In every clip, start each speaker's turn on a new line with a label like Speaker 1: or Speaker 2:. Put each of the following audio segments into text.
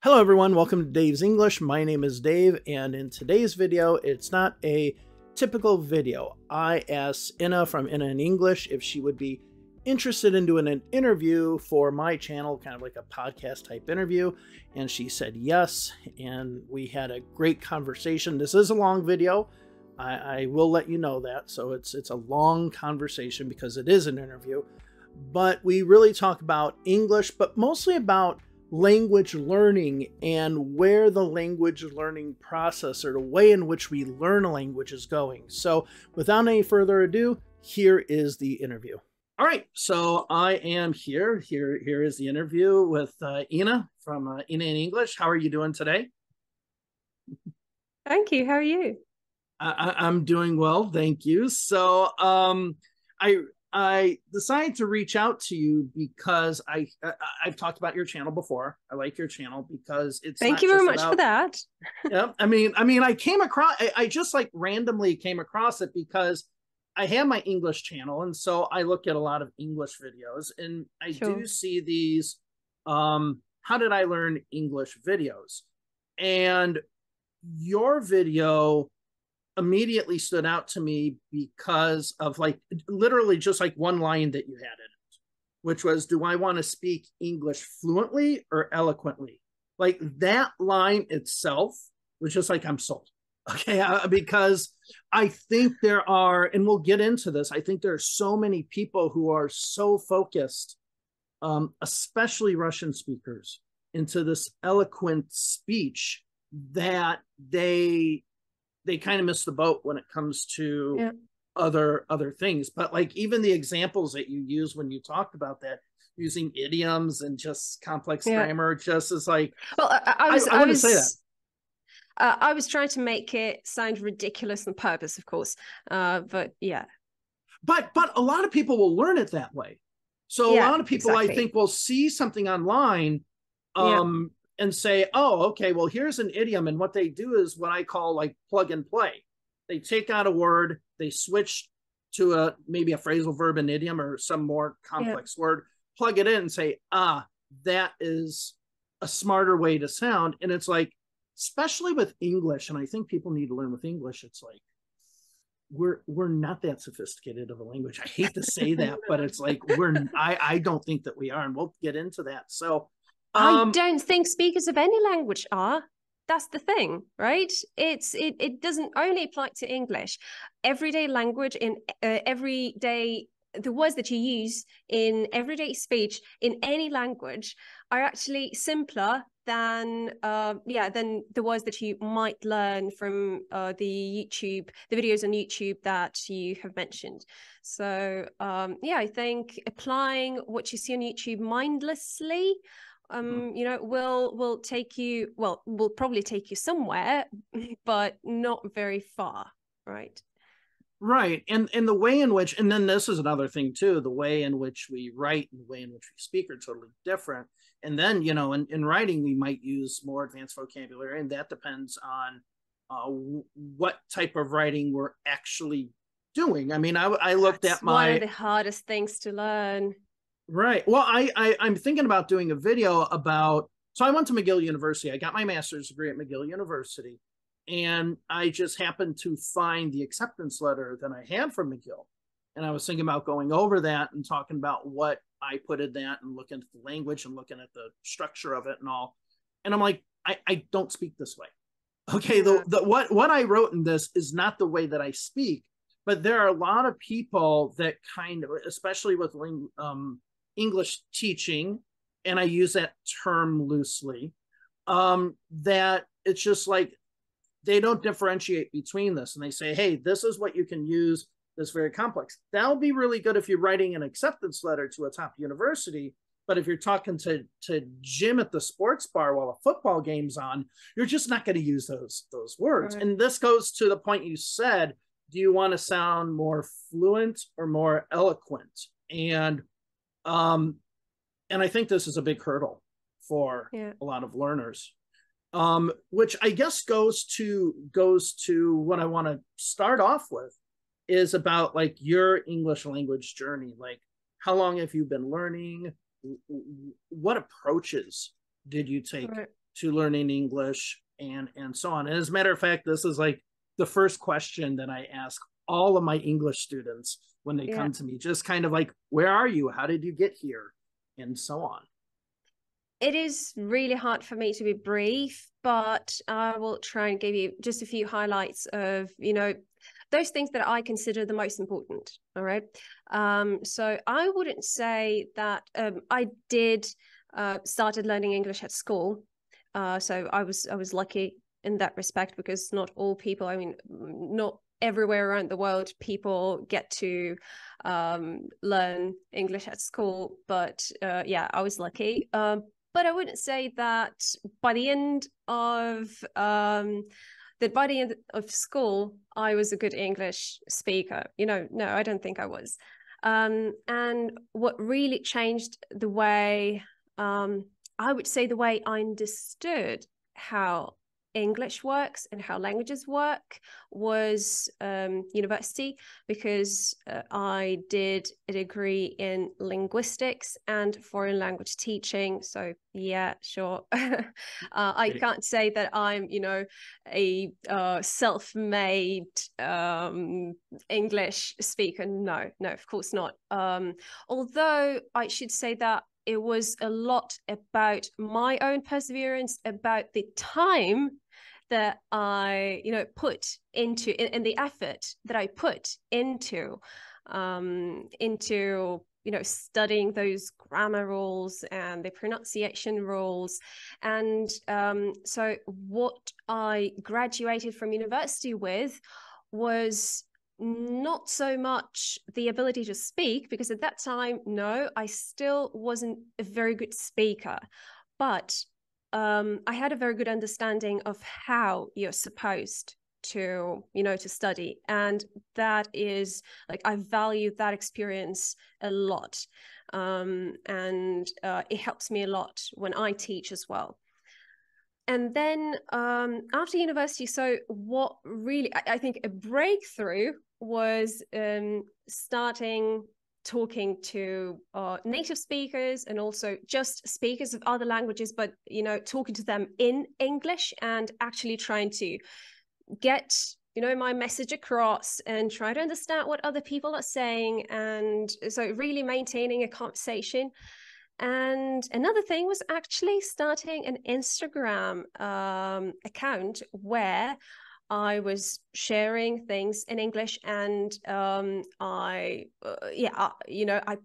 Speaker 1: Hello everyone, welcome to Dave's English. My name is Dave, and in today's video, it's not a typical video. I asked Inna from Inna in English if she would be interested in doing an interview for my channel, kind of like a podcast type interview, and she said yes, and we had a great conversation. This is a long video. I will let you know that, so it's a long conversation because it is an interview, but we really talk about English, but mostly about language learning and where the language learning process or the way in which we learn a language is going. So without any further ado, here is the interview. All right, so I am here. Here is the interview with Inna from Inna in English. How are you doing today?
Speaker 2: Thank you. How are you?
Speaker 1: I'm doing well, thank you. So I decided to reach out to you because I've talked about your channel before. I like your channel because it's
Speaker 2: Thank you very much for that.
Speaker 1: Yeah, I mean, I came across, I just like randomly came across it because I have my English channel, and so I look at a lot of English videos, and I do see these how did I learn English videos, and your video immediately stood out to me because of like literally just like one line that you had in it, which was, do I want to speak English fluently or eloquently? Like that line itself was just like, I'm sold. Okay. Because I think there are, and we'll get into this, I think there are so many people who are so focused, especially Russian speakers, into this eloquent speech that they kind of miss the boat when it comes to other things. But like even the examples that you use when you talked about that, using idioms and just complex grammar, just as like,
Speaker 2: well, I
Speaker 1: wouldn't say that.
Speaker 2: I was trying to make it sound ridiculous on purpose, of course. But yeah.
Speaker 1: But a lot of people will learn it that way. So a lot of people, I think, will see something online, and say, oh, okay, well, here's an idiom. And what they do is what I call like plug and play. They take out a word, they switch to maybe a phrasal verb, an idiom, or some more complex word, plug it in and say, that is a smarter way to sound. And it's like, especially with English, and I think people need to learn with English, it's like, we're not that sophisticated of a language. I hate to say that, but it's like, I don't think that we are. And we'll get into that. So,
Speaker 2: I don't think speakers of any language are. That's the thing, right? It doesn't only apply to English. Everyday language in everyday, the words that you use in everyday speech in any language are actually simpler than than the words that you might learn from the videos on YouTube that you have mentioned. So I think applying what you see on YouTube mindlessly will take you, will probably take you somewhere, but not very far, right?
Speaker 1: Right. And the way in which, and then this is another thing too, the way in which we write and the way in which we speak are totally different. And then, in writing, we might use more advanced vocabulary, and that depends on what type of writing we're actually doing. I mean, I looked at
Speaker 2: one of the hardest things to learn.
Speaker 1: Right. Well, I'm thinking about doing a video about, so I went to McGill University. I got my master's degree at McGill University, and I just happened to find the acceptance letter that I had from McGill. And I was thinking about going over that and talking about what I put in that and looking at the language and looking at the structure of it and all. And I'm like, I don't speak this way. Okay. What I wrote in this is not the way that I speak, but there are a lot of people that kind of, especially with English teaching, and I use that term loosely, that it's just like they don't differentiate between this, and they say, hey, this is what you can use, this very complex. That'll be really good if you're writing an acceptance letter to a top university, but if you're talking to Jim at the sports bar while a football game's on, you're just not going to use those words. Right. And this goes to the point you said, do you want to sound more fluent or more eloquent? And I think this is a big hurdle for a lot of learners, which I guess goes to what I want to start off with, is about like your English language journey. Like, how long have you been learning? What approaches did you take to learning English and so on. And as a matter of fact, this is like the first question that I ask all of my English students when they come to me, just kind of like, where are you? How did you get here? And so on.
Speaker 2: It is really hard for me to be brief, but I will try and give you just a few highlights of, those things that I consider the most important. All right. So I wouldn't say that I did started learning English at school. So I was lucky in that respect, because not all people, not everywhere around the world, people get to learn English at school. But I was lucky. But I wouldn't say that by the end of school, I was a good English speaker. No, I don't think I was. And what really changed the way, I would say the way I understood how English works and how languages work was university, because I did a degree in linguistics and foreign language teaching. So yeah, sure. I can't say that I'm, a self-made English speaker. No, of course not. Although I should say that it was a lot about my own perseverance, about the time that I, put into, and the effort that I put into, studying those grammar rules and the pronunciation rules. And so what I graduated from university with was not so much the ability to speak, because at that time, no, I still wasn't a very good speaker, but I had a very good understanding of how you're supposed to, to study. And that is like, I value that experience a lot. And it helps me a lot when I teach as well. And then after university, so what really, I think a breakthrough was starting talking to native speakers, and also just speakers of other languages, but talking to them in English and actually trying to get my message across and try to understand what other people are saying. And so really maintaining a conversation. And another thing was actually starting an Instagram account where I was sharing things in English, and I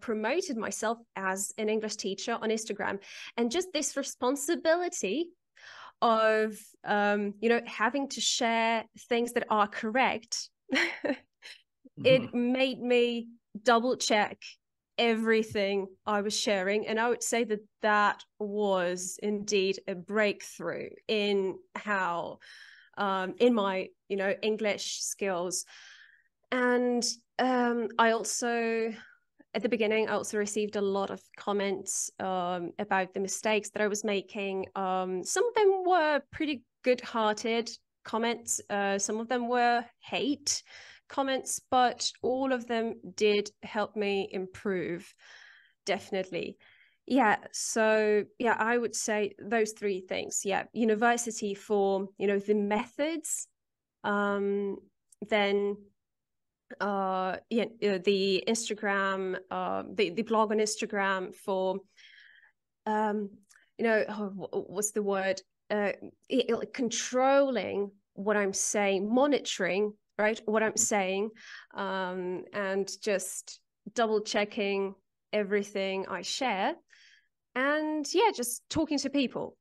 Speaker 2: promoted myself as an English teacher on Instagram. And just this responsibility of, having to share things that are correct, it made me double check everything I was sharing. And I would say that that was indeed a breakthrough in how in my English skills. And I also, at the beginning, I also received a lot of comments about the mistakes that I was making. Some of them were pretty good-hearted comments, some of them were hate comments, but all of them did help me improve, definitely. So I would say those three things. University for the methods, then the Instagram, the blog on Instagram for what's the word, controlling what I'm saying, monitoring what I'm saying, and just double checking everything I share. And just talking to people.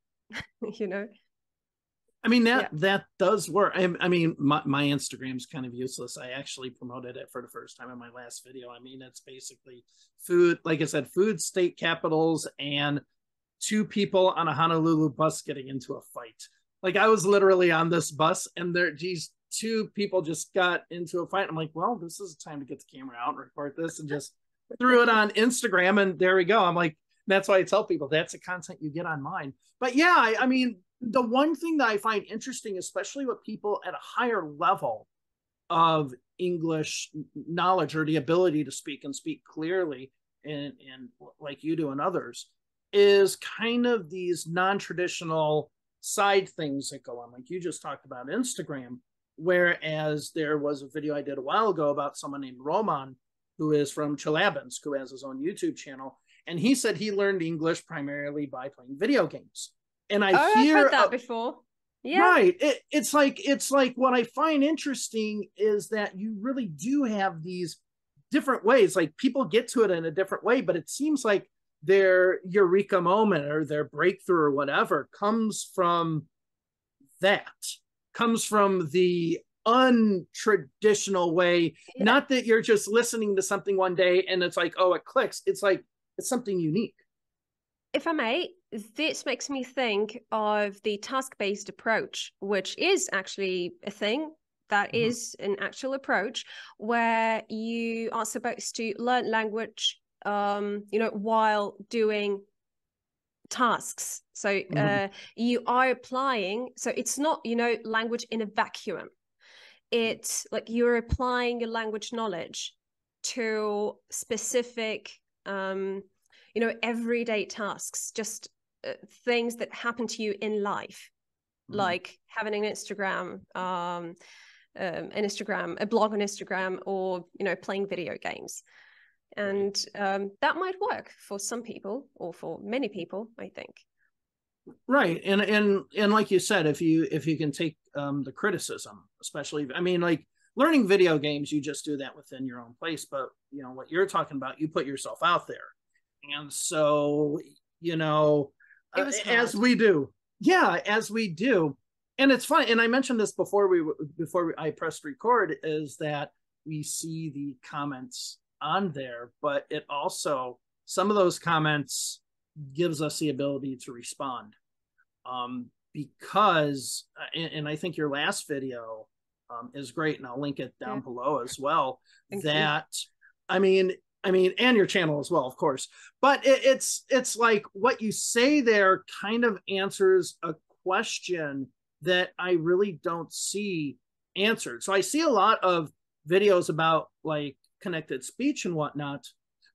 Speaker 1: That does work. I mean, my Instagram's kind of useless. I actually promoted it for the first time in my last video. It's basically food, like I said, food, state capitals, and two people on a Honolulu bus getting into a fight. Like, I was literally on this bus, and these two people just got into a fight. I'm like, well, this is time to get the camera out and record this, and just threw it on Instagram, and there we go. I'm like, that's why I tell people that's the content you get on mine. But the one thing that I find interesting, especially with people at a higher level of English knowledge, or the ability to speak and speak clearly, and like you do and others, is kind of these non-traditional side things that go on, like you just talked about Instagram. Whereas there was a video I did a while ago about someone named Roman, who is from Chelyabinsk, who has his own YouTube channel. And he said he learned English primarily by playing video games. And
Speaker 2: I've heard that before. Yeah.
Speaker 1: Right. It's like what I find interesting is that you really do have these different ways. Like people get to it in a different way, but it seems like their eureka moment or their breakthrough or whatever comes from the untraditional way. Yeah. Not that you're just listening to something one day and it's like, oh, it clicks. It's like, it's something unique.
Speaker 2: If I may, this makes me think of the task-based approach, which is actually a thing. That is an actual approach where you are supposed to learn language, while doing tasks. So you are applying. So it's not, language in a vacuum. It's like you're applying your language knowledge to specific, everyday tasks, just things that happen to you in life, like having an Instagram, a blog on Instagram, or playing video games. And that might work for some people, or for many people, I think.
Speaker 1: Right. And like you said, if you can take the criticism, especially, I mean, like learning video games, you just do that within your own place. But what you're talking about, you put yourself out there. And so, as we do. Yeah, as we do. And it's funny, and I mentioned this before I pressed record, is that we see the comments on there, but it also, some of those comments gives us the ability to respond, because, and I think your last video is great, and I'll link it down below as well. Thank you. I mean, and your channel as well, of course. But it's like what you say there kind of answers a question that I really don't see answered. So I see a lot of videos about like connected speech and whatnot,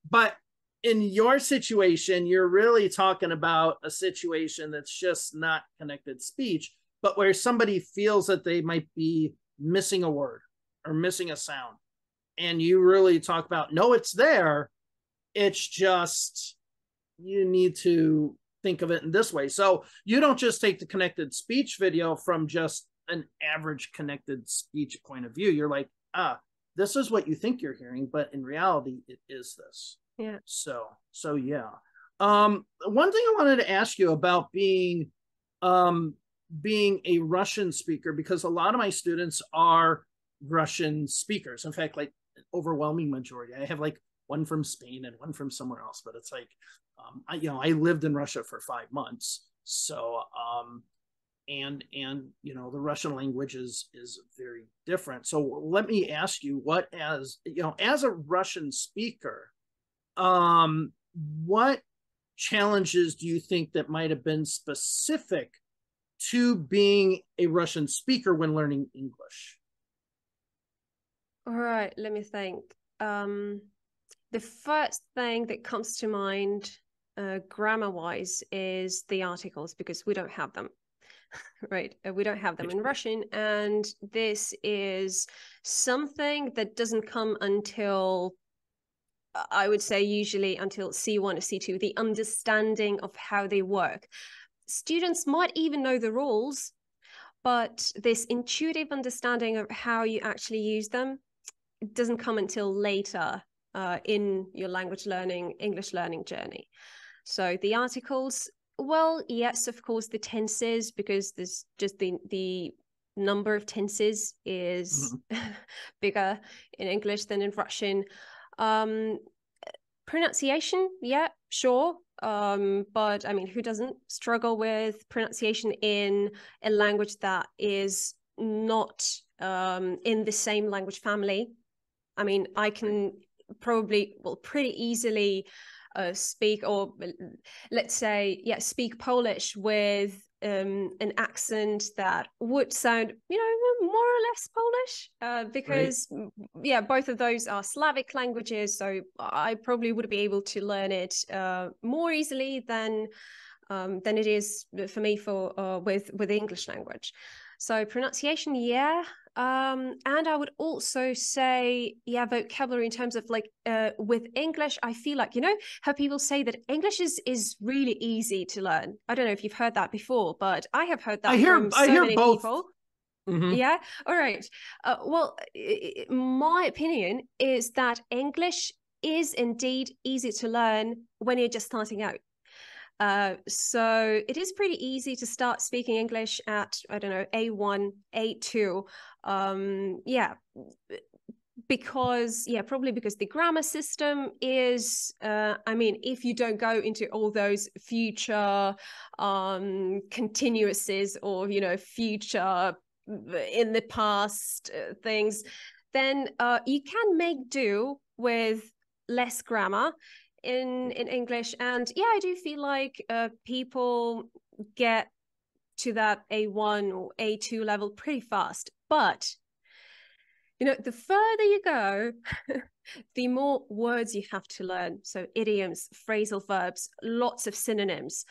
Speaker 1: but in your situation, you're really talking about a situation that's just not connected speech, but where somebody feels that they might be missing a word or missing a sound. And you really talk about, no, it's there. It's just, you need to think of it in this way. So you don't just take the connected speech video from just an average connected speech point of view. You're like, this is what you think you're hearing, but in reality, it is this.
Speaker 2: Yeah.
Speaker 1: So yeah. One thing I wanted to ask you about being a Russian speaker, because a lot of my students are Russian speakers. In fact, like an overwhelming majority. I have like one from Spain and one from somewhere else, but it's like, I lived in Russia for 5 months. So, and the Russian language is very different. So let me ask you, as a Russian speaker, what challenges do you think that might have been specific to being a Russian speaker when learning English?
Speaker 2: All right, let me think. The first thing that comes to mind, grammar-wise, is the articles, because we don't have them, right? We don't have them in Russian, and this is something that doesn't come until, I would say, usually until C1 or C2, the understanding of how they work. Students might even know the rules, but this intuitive understanding of how you actually use them, it doesn't come until later in your language learning, English learning journey. So the articles, well, yes, of course, the tenses, because there's just the number of tenses is bigger in English than in Russian. Pronunciation, yeah, sure. But I mean, who doesn't struggle with pronunciation in a language that is not in the same language family? I mean, I can probably, pretty easily speak, or let's say, speak Polish with an accent that would sound, more or less Polish, because, both of those are Slavic languages. So I probably would be able to learn it more easily than than it is for me for with the English language. So pronunciation, yeah. And I would also say, yeah, vocabulary in terms of like with English, I feel like, you know, how people say that English is really easy to learn. I don't know if you've heard that before, but I have heard that from so many
Speaker 1: both.
Speaker 2: people.
Speaker 1: Mm-hmm.
Speaker 2: Yeah. All right. Well, my opinion is that English is indeed easy to learn when you're just starting out. So it is pretty easy to start speaking English at, I don't know, A1, A2. Yeah, because, yeah, probably because the grammar system is, I mean, if you don't go into all those future continuouses or, you know, future in the past things, then you can make do with less grammar in English. And yeah, I do feel like people get to that A1 or A2 level pretty fast. But, you know, the further you go, the more words you have to learn. So idioms, phrasal verbs, lots of synonyms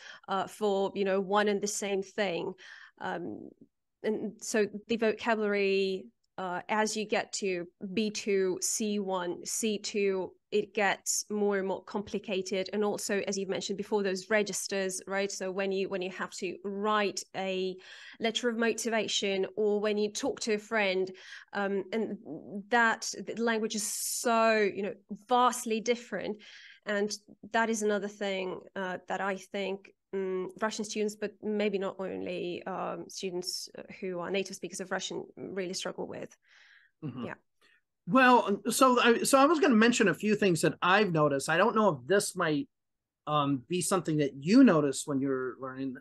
Speaker 2: for, you know, one and the same thing. And so the vocabulary, as you get to B2, C1, C2, it gets more and more complicated. And also, as you've mentioned before, those registers, right? So when you have to write a letter of motivation, or when you talk to a friend, and that the language is so, you know, vastly different. And that is another thing that I think Russian students, but maybe not only students who are native speakers of Russian, really struggle with.
Speaker 1: Mm-hmm.
Speaker 2: Yeah.
Speaker 1: Well, so I was going to mention a few things that I've noticed. I don't know if this might be something that you notice when you're learning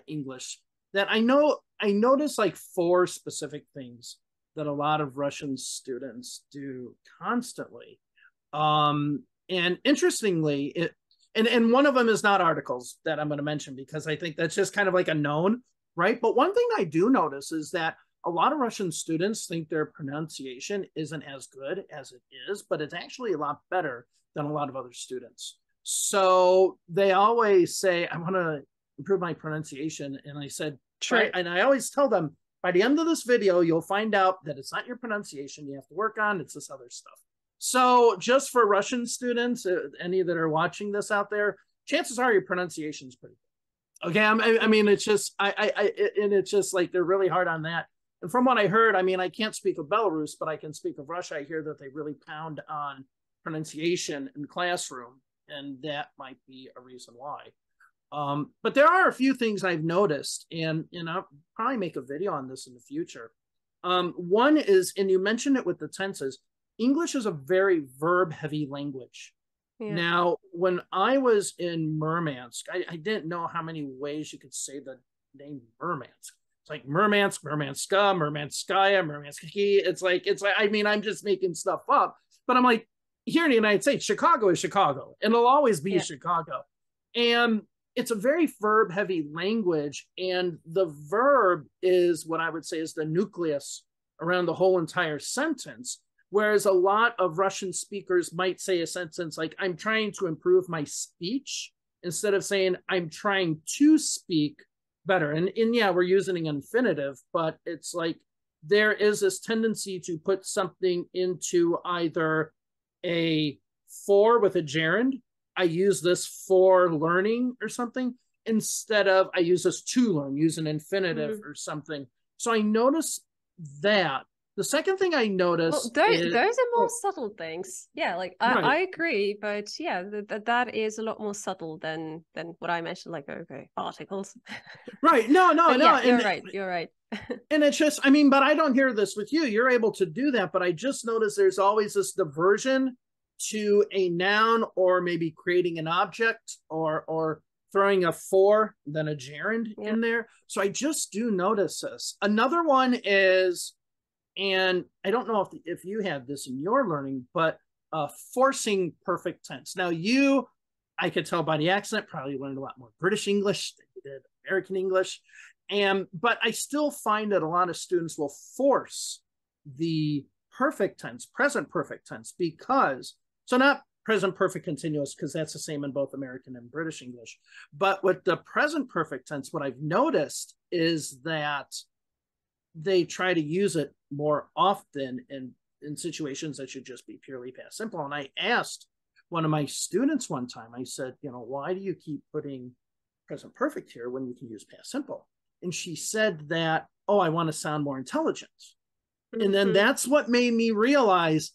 Speaker 1: English. That I noticed like 4 specific things that a lot of Russian students do constantly. And interestingly, and one of them is not articles that I'm going to mention, because I think that's just kind of like a known, right? But one thing I do notice is that a lot of Russian students think their pronunciation isn't as good as it is, but it's actually a lot better than a lot of other students. So they always say, I want to improve my pronunciation. And I said, try. And I always tell them, by the end of this video, you'll find out that it's not your pronunciation you have to work on, it's this other stuff. So just for Russian students, any that are watching this out there, chances are your pronunciation is pretty good. Okay, I mean, it's just, and it's just like they're really hard on that. And from what I heard, I mean, I can't speak of Belarus, but I can speak of Russia. I hear that they really pound on pronunciation in the classroom, and that might be a reason why. But there are a few things I've noticed, and I'll probably make a video on this in the future. One is, and you mentioned it with the tenses, English is a very verb-heavy language. Yeah. Now, when I was in Murmansk, I didn't know how many ways you could say the name Murmansk. It's like Murmansk, Murmanska, Murmanskaya, Murmanski. It's like, I mean, I'm just making stuff up. But I'm like, here in the United States, Chicago is Chicago, and it'll always be Chicago. And it's a very verb-heavy language, and the verb is what I would say is the nucleus around the whole entire sentence. Whereas a lot of Russian speakers might say a sentence like, I'm trying to improve my speech, instead of saying, I'm trying to speak better. And yeah, we're using an infinitive, but it's like there is this tendency to put something into either a for with a gerund. I use this for learning or something, instead of I use this to learn, use an infinitive or something. So I noticed that. The second thing I noticed,
Speaker 2: those are more subtle things. Yeah, like I agree, but yeah, that is a lot more subtle than what I mentioned, like articles.
Speaker 1: Right. No.
Speaker 2: Yeah, you're right.
Speaker 1: And it's just, I mean, but I don't hear this with you. You're able to do that, but I just noticed there's always this diversion to a noun, or maybe creating an object, or throwing a for, then a gerund in there. So I just do notice this. Another one is, and I don't know if you have this in your learning, but forcing perfect tense. Now I could tell by the accent, probably learned a lot more British English than you did American English. But I still find that a lot of students will force the perfect tense, present perfect tense, because, so not present perfect continuous, because that's the same in both American and British English. But with the present perfect tense, what I've noticed is that they try to use it more often in situations that should just be purely past simple. And I asked one of my students one time, I said, why do you keep putting present perfect here when you can use past simple? And she said that, oh, I want to sound more intelligent. Mm-hmm. And then that's what made me realize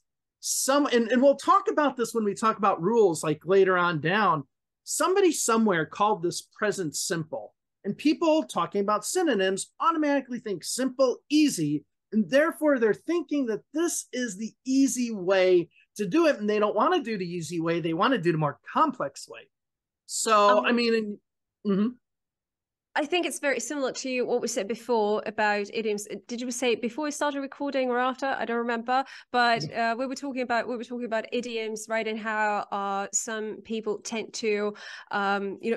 Speaker 1: and we'll talk about this when we talk about rules, like later on down, somebody somewhere called this present simple. And people talking about synonyms automatically think simple, easy, and therefore they're thinking that this is the easy way to do it. And they don't want to do the easy way. They want to do the more complex way. So,
Speaker 2: I think it's very similar to what we said before about idioms. Did you say it before we started recording or after? I don't remember. But we were talking about idioms, right? And how some people tend to,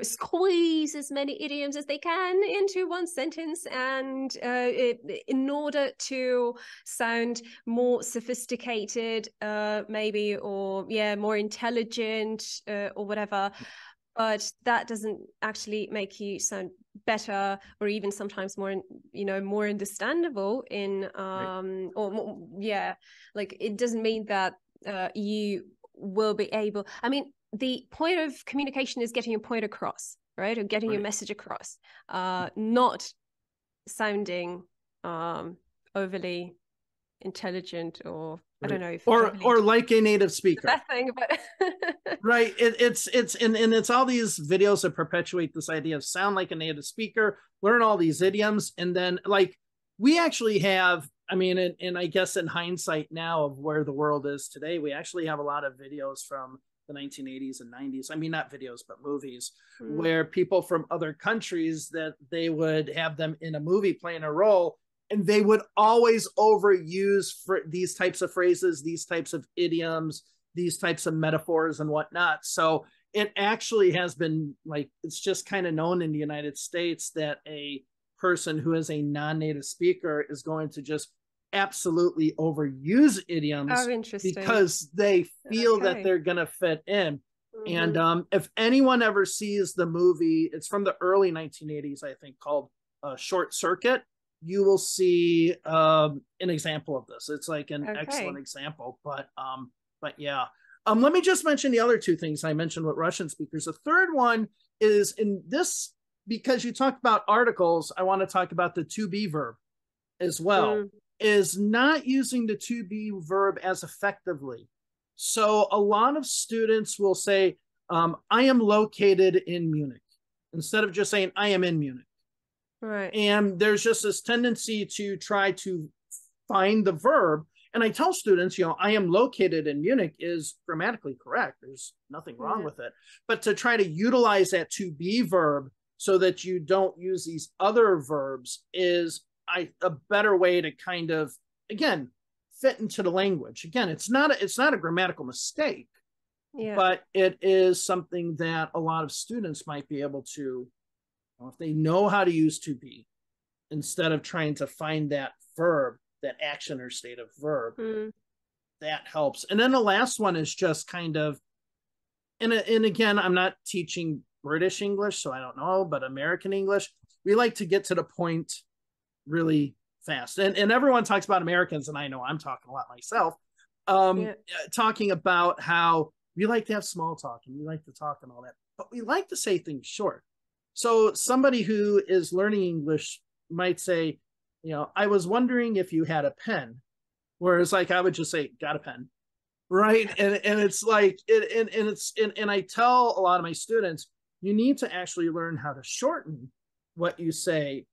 Speaker 2: squeeze as many idioms as they can into one sentence, and in order to sound more sophisticated, maybe, or more intelligent, or whatever. But that doesn't actually make you sound better, or even sometimes more, more understandable in, like it doesn't mean that you will be able. I mean, the point of communication is getting your point across, right? Or getting your message across, not sounding overly intelligent, or I don't know if
Speaker 1: or like a native speaker.
Speaker 2: That thing, but
Speaker 1: right. It's all these videos that perpetuate this idea of sound like a native speaker, learn all these idioms, and then like we actually have, and I guess in hindsight now of where the world is today, we actually have a lot of videos from the 1980s and 90s. I mean, not videos, but movies, where people from other countries, that they would have them in a movie playing a role, and they would always overuse these types of phrases, these types of idioms, these types of metaphors and whatnot. So it actually has been like, it's just kind of known in the United States that a person who is a non-native speaker is going to just absolutely overuse idioms because they feel that they're going to fit in. Mm-hmm. And if anyone ever sees the movie, it's from the early 1980s, I think, called Short Circuit, you will see an example of this. It's like an excellent example, but yeah. Let me just mention the other two things I mentioned with Russian speakers. The third one is in this, because you talked about articles, I want to talk about the to be verb as well, is not using the to be verb as effectively. So a lot of students will say, I am located in Munich, instead of just saying, I am in Munich.
Speaker 2: Right.
Speaker 1: And there's just this tendency to try to find the verb. And I tell students, I am located in Munich is grammatically correct. There's nothing wrong with it. But to try to utilize that to be verb so that you don't use these other verbs is a better way to kind of, again, fit into the language. Again, it's not a grammatical mistake, but it is something that a lot of students might be able to, if they know how to use to be, instead of trying to find that verb, that action or state of verb, that helps. And then the last one is just kind of, and again, I'm not teaching British English, so I don't know, but American English, we like to get to the point really fast. And everyone talks about Americans, and I know I'm talking a lot myself, talking about how we like to have small talk and we like to talk and all that, but we like to say things short. So somebody who is learning English might say, I was wondering if you had a pen. Whereas like I would just say, got a pen. Right. And it's like, and I tell a lot of my students, you need to actually learn how to shorten what you say,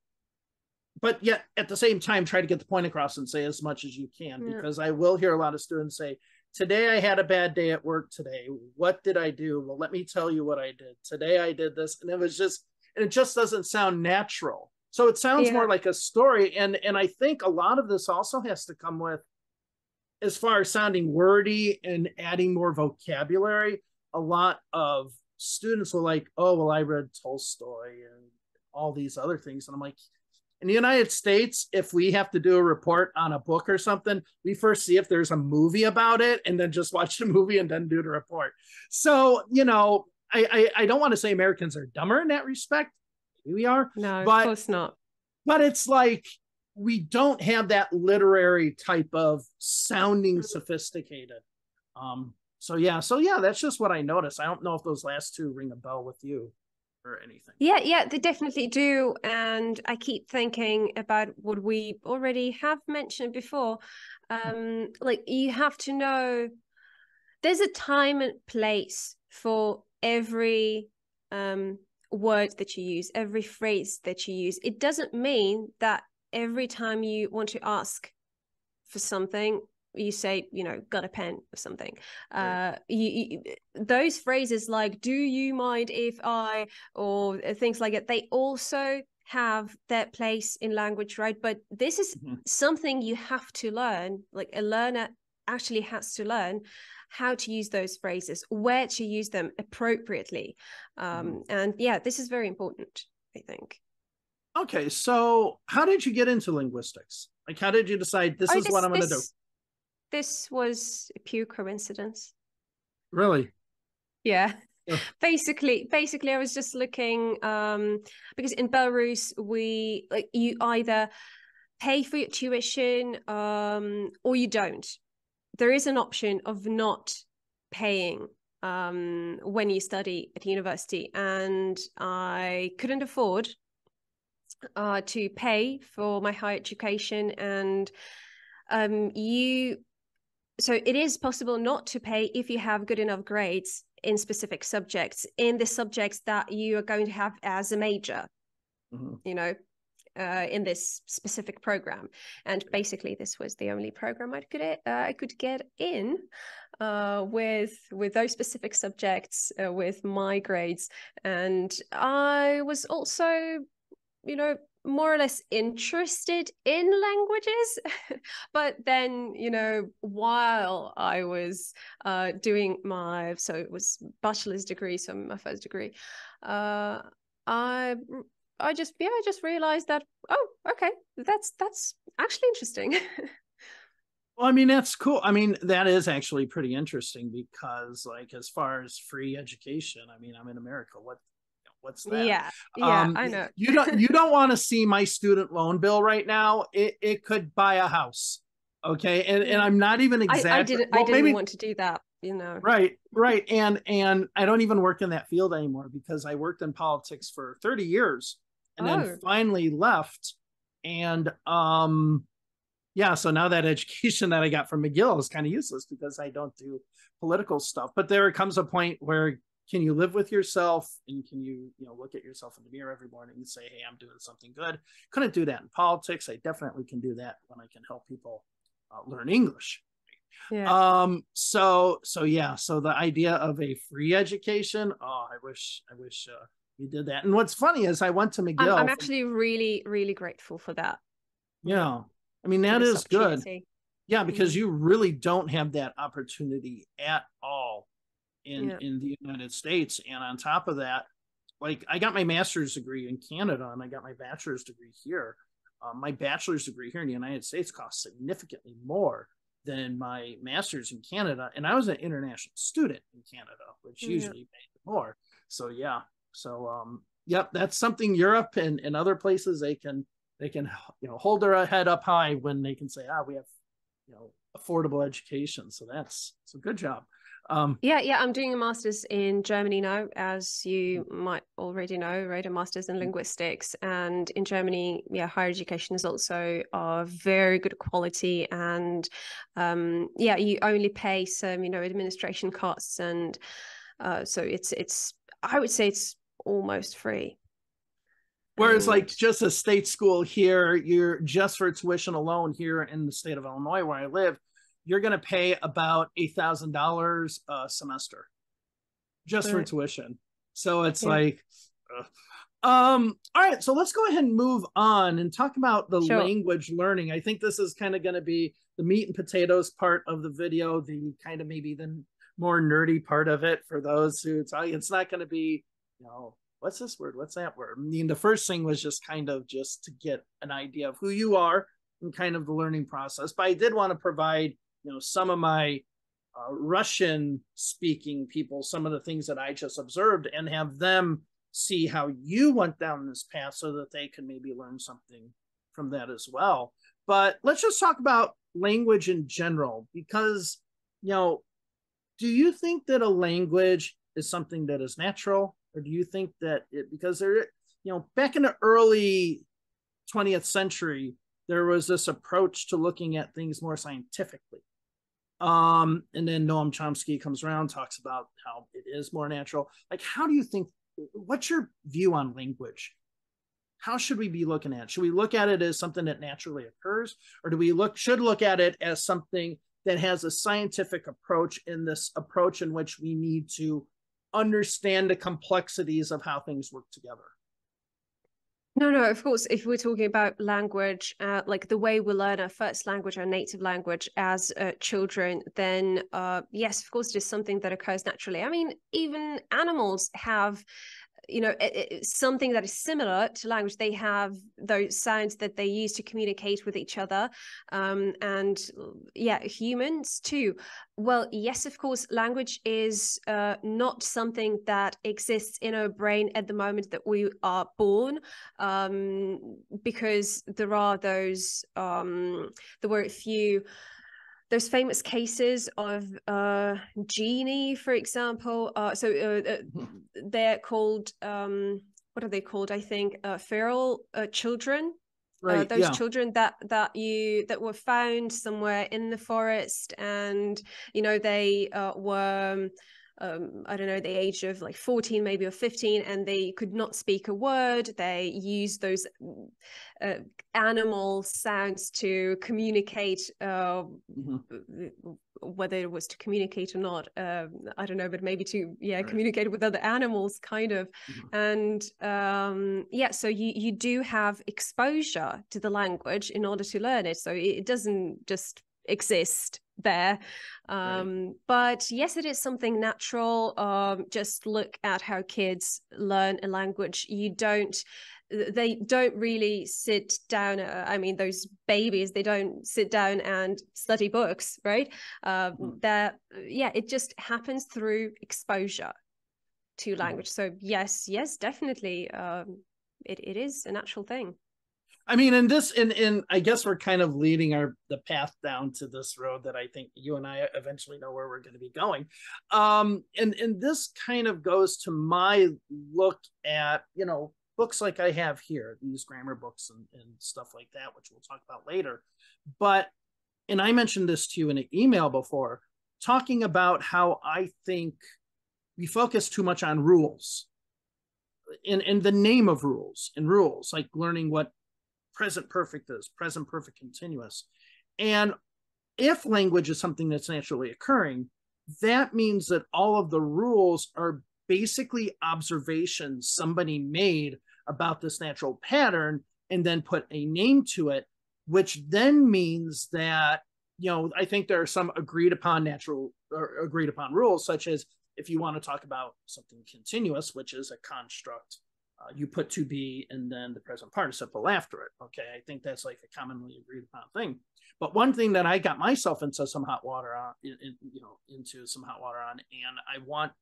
Speaker 1: but yet at the same time, try to get the point across and say as much as you can, because I will hear a lot of students say, today I had a bad day at work today. What did I do? Well, let me tell you what I did. Today I did this. And it just doesn't sound natural. So it sounds more like a story. And I think a lot of this also has to come with, as far as sounding wordy and adding more vocabulary, a lot of students will like, oh, well, I read Tolstoy and all these other things. And I'm like, In the United States, if we have to do a report on a book or something, we first see if there's a movie about it and then just watch the movie and then do the report. So, you know, I don't want to say Americans are dumber in that respect. Maybe we are.
Speaker 2: No,
Speaker 1: but,
Speaker 2: of course not.
Speaker 1: But it's like we don't have that literary type of sounding sophisticated. So yeah, that's just what I noticed. I don't know if those last two ring a bell with you or anything.
Speaker 2: Yeah, they definitely do. And I keep thinking about what we already have mentioned before. Like, you have to know there's a time and place for every word that you use, every phrase that you use. It doesn't mean that every time you want to ask for something, you say, you know, got a pen or something. Right. Those phrases like, do you mind if I, or things like that, they also have their place in language, right? But this is something you have to learn. Like, a learner actually has to learn how to use those phrases, where to use them appropriately. And yeah, this is very important, I think.
Speaker 1: Okay, so how did you get into linguistics? Like, how did you decide this is what I'm going to do?
Speaker 2: This was a pure coincidence.
Speaker 1: Really?
Speaker 2: Yeah. Basically, I was just looking because in Belarus, you either pay for your tuition or you don't. There is an option of not paying when you study at university, and I couldn't afford to pay for my higher education. And so it is possible not to pay if you have good enough grades in specific subjects, in the subjects that you are going to have as a major, you know, in this specific program. And basically, this was the only program I could get in with those specific subjects with my grades. And I was also, you know, more or less interested in languages. But then, you know, while I was doing so it was bachelor's degree, so my first degree, I just realized that, oh, okay, that's actually interesting.
Speaker 1: Well, I mean, that's cool. I mean, that is actually pretty interesting because, like, as far as free education, I mean, I'm in America. What's that?
Speaker 2: Yeah, I know.
Speaker 1: You don't want to see my student loan bill right now. It could buy a house. Okay. And I'm not even exaggerating.
Speaker 2: I didn't want to do that, you know.
Speaker 1: Right. And I don't even work in that field anymore because I worked in politics for 30 years and then finally left. And yeah, so now that education that I got from McGill is kind of useless because I don't do political stuff. But there comes a point where, can you live with yourself, and can you look at yourself in the mirror every morning and say, hey, I'm doing something good? Couldn't do that in politics. I definitely can do that when I can help people learn English.
Speaker 2: Yeah.
Speaker 1: So the idea of a free education, I wish we did that. And what's funny is I went to McGill.
Speaker 2: I'm actually really, really grateful for that.
Speaker 1: Yeah. I mean, that is good. Yeah, because you really don't have that opportunity at all in the United States. And on top of that, like, I got my master's degree in Canada and I got my bachelor's degree here. My bachelor's degree here in the United States costs significantly more than my master's in Canada. And I was an international student in Canada, which usually paid more. So yeah. So yep, that's something Europe and other places they can hold their head up high when they can say, we have affordable education. So that's a good job.
Speaker 2: I'm doing a master's in Germany now, as you might already know, right? A master's in linguistics. And in Germany, higher education is also of very good quality. And you only pay some, administration costs. And so it's I would say it's almost free.
Speaker 1: Whereas like just a state school here, you're just for tuition alone here in the state of Illinois where I live, you're going to pay about $8,000 a semester just for tuition. So it's like, all right, so let's go ahead and move on and talk about the language learning. I think this is kind of going to be the meat and potatoes part of the video, the kind of maybe the more nerdy part of it for those who it's not going to be, what's this word? What's that word? I mean, the first thing was just kind of just to get an idea of who you are and kind of the learning process. But I did want to provide, some of my Russian speaking people, some of the things that I just observed, and have them see how you went down this path so that they can maybe learn something from that as well. But let's just talk about language in general, because, do you think that a language is something that is natural, or do you think that because there, back in the early 20th century, there was this approach to looking at things more scientifically. And then Noam Chomsky comes around, talks about how it is more natural. Like, how do you think, what's your view on language? How should we be looking at it? Should we look at it as something that naturally occurs, or do we should look at it as something that has a scientific approach, in this approach in which we need to understand the complexities of how things work together?
Speaker 2: No, of course, if we're talking about language, like the way we learn our first language, our native language as children, then yes, of course, it is something that occurs naturally. I mean, even animals have, something that is similar to language. They have those sounds that they use to communicate with each other. And yeah, humans too. Well, yes, of course, language is not something that exists in our brain at the moment that we are born, because there are those, there were a few, those famous cases of genie, for example. They're called, what are they called? I think feral children.
Speaker 1: Right,
Speaker 2: those
Speaker 1: yeah.
Speaker 2: children that were found somewhere in the forest, and they were I don't know, the age of like 14 maybe, or 15, and they could not speak a word. They used those animal sounds to communicate, whether it was to communicate or not, I don't know, but maybe to communicate with other animals, kind of. And so you do have exposure to the language in order to learn it, so it doesn't just exist there. But yes, it is something natural. Just look at how kids learn a language. They don't really sit down. I mean, those babies, they don't sit down and study books, right? It just happens through exposure to language. So yes, definitely, it is a natural thing.
Speaker 1: I mean, in I guess we're kind of leading the path down to this road that I think you and I eventually know where we're going to be going. And this kind of goes to my look at, books like I have here, these grammar books and stuff like that, which we'll talk about later. And I mentioned this to you in an email before, talking about how I think we focus too much on rules, in the name of rules, like learning what present perfect is, present perfect continuous. And if language is something that's naturally occurring, that means that all of the rules are basically observations somebody made about this natural pattern and then put a name to it, which then means that, I think there are some agreed upon rules, such as if you want to talk about something continuous, which is a construct, you put to be and then the present participle after it. Okay, I think that's like a commonly agreed upon thing. But one thing that I got myself into some hot water on,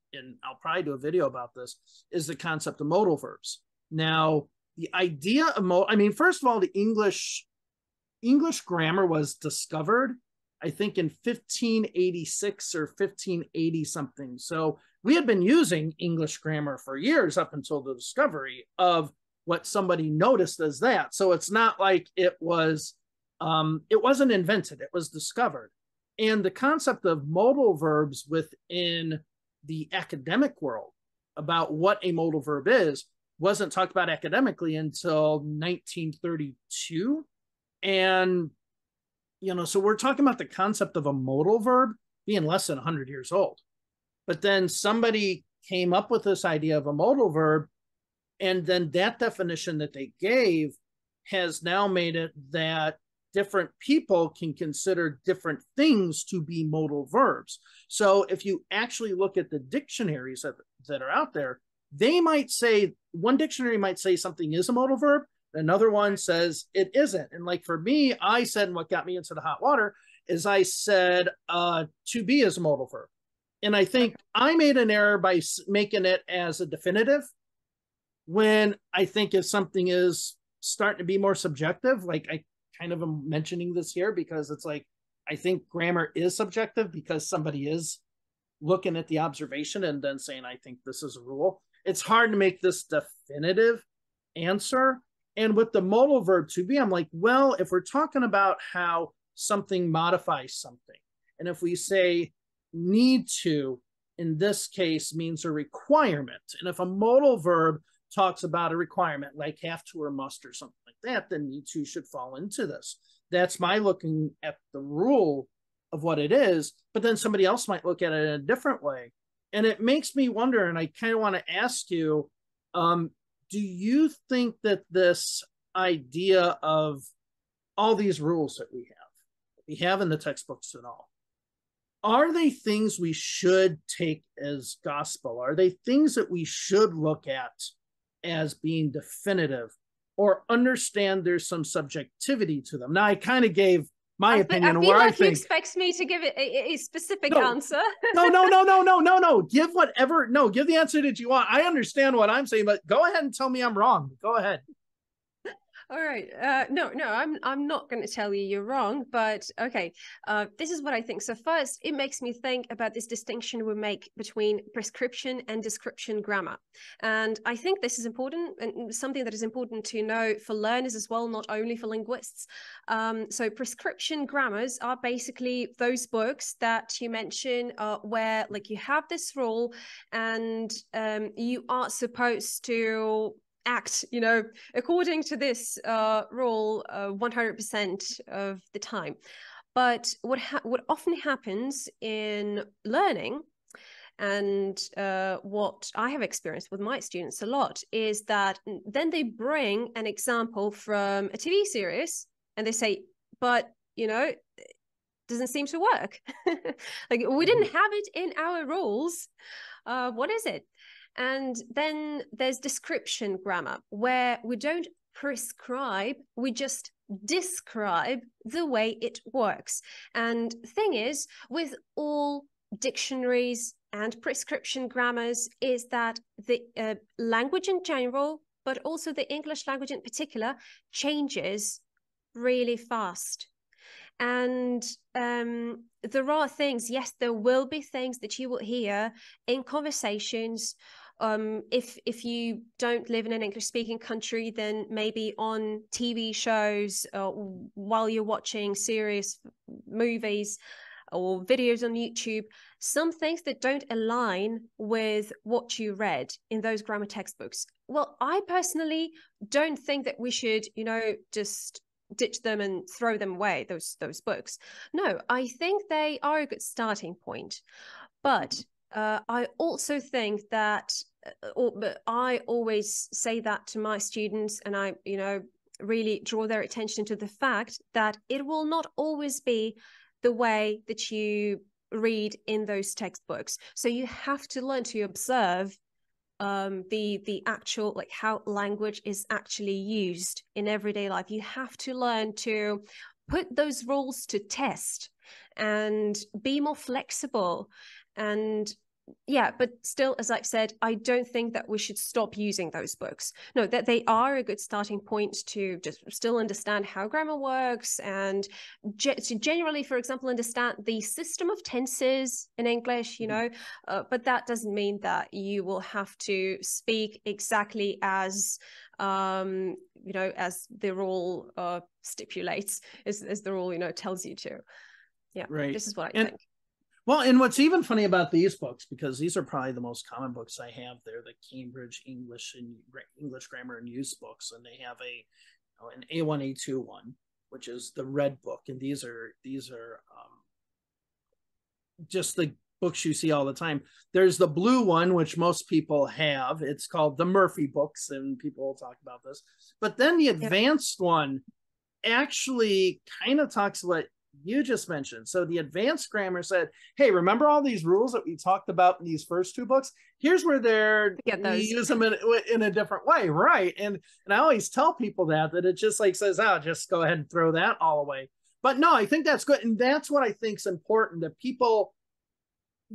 Speaker 1: and I'll probably do a video about this, is the concept of modal verbs. Now, the idea of first of all, the English grammar was discovered, I think, in 1586 or 1580 something. So we had been using English grammar for years up until the discovery of what somebody noticed as that. So it's not like it wasn't invented, it was discovered. And the concept of modal verbs within the academic world about what a modal verb is wasn't talked about academically until 1932. And, so we're talking about the concept of a modal verb being less than 100 years old. But then somebody came up with this idea of a modal verb, and then that definition that they gave has now made it that different people can consider different things to be modal verbs. So if you actually look at the dictionaries that are out there, they might say, one dictionary might say something is a modal verb, another one says it isn't. And like for me, I said, and what got me into the hot water is I said to be is a modal verb. And I think I made an error by making it as a definitive, when I think if something is starting to be more subjective, like I kind of am mentioning this here because it's like, I think grammar is subjective because somebody is looking at the observation and then saying, I think this is a rule. It's hard to make this definitive answer. And with the modal verb to be, I'm like, well, if we're talking about how something modifies something, and if we say need to, in this case, means a requirement. And if a modal verb talks about a requirement like have to or must or something like that, then need to should fall into this. That's my looking at the rule of what it is, but then somebody else might look at it in a different way. And it makes me wonder, and I kind of want to ask you, do you think that this idea of all these rules that we have in the textbooks and all, are they things we should take as gospel? Are they things that we should look at as being definitive, or understand there's some subjectivity to them? Now, I kind of gave my opinion.
Speaker 2: I feel like you expect me to give it a specific answer.
Speaker 1: No. Give whatever. No, give the answer that you want. I understand what I'm saying, but go ahead and tell me I'm wrong. Go ahead.
Speaker 2: All right. No, I'm not going to tell you you're wrong, but okay. This is what I think. So first, it makes me think about this distinction we make between prescription and description grammar. And I think this is important and something that is important to know for learners as well, not only for linguists. So prescription grammars are basically those books that you mentioned where like you have this rule and you are supposed to act, according to this rule 100% of the time. But what often happens in learning, and what I have experienced with my students a lot, is that then they bring an example from a TV series and they say, but, it doesn't seem to work. Like, we didn't have it in our rules. What is it? And then there's description grammar, where we don't prescribe, we just describe the way it works. And thing is, with all dictionaries and prescription grammars, is that the language in general, but also the English language in particular, changes really fast. And there are things, yes, there will be things that you will hear in conversations. If you don't live in an English-speaking country, then maybe on TV shows, while you're watching serious movies or videos on YouTube, some things that don't align with what you read in those grammar textbooks. Well, I personally don't think that we should, just ditch them and throw them away, those books. No, I think they are a good starting point. But I also think that, I always say that to my students, and I, really draw their attention to the fact that it will not always be the way that you read in those textbooks. So you have to learn to observe the actual, like, how language is actually used in everyday life. You have to learn to put those rules to test and be more flexible. And yeah, but still, as I've said, I don't think that we should stop using those books. No, that they are a good starting point to just still understand how grammar works, and to generally, for example, understand the system of tenses in English, but that doesn't mean that you will have to speak exactly as, as the rule stipulates, as the rule, tells you to. Yeah, right. This is what I think.
Speaker 1: Well, and what's even funny about these books, because these are probably the most common books I have, they're the Cambridge English and English Grammar and Use books, and they have an A1, A2 one, which is the red book, and these are just the books you see all the time. There's the blue one, which most people have. It's called the Murphy books, and people will talk about this. But then the advanced one actually kind of talks about you just mentioned. So the advanced grammar said, hey, remember all these rules that we talked about in these first two books? Here's where we use them in a different way, right? And I always tell people that it just like says, oh, just go ahead and throw that all away. But no, I think that's good. And that's what I think is important, that people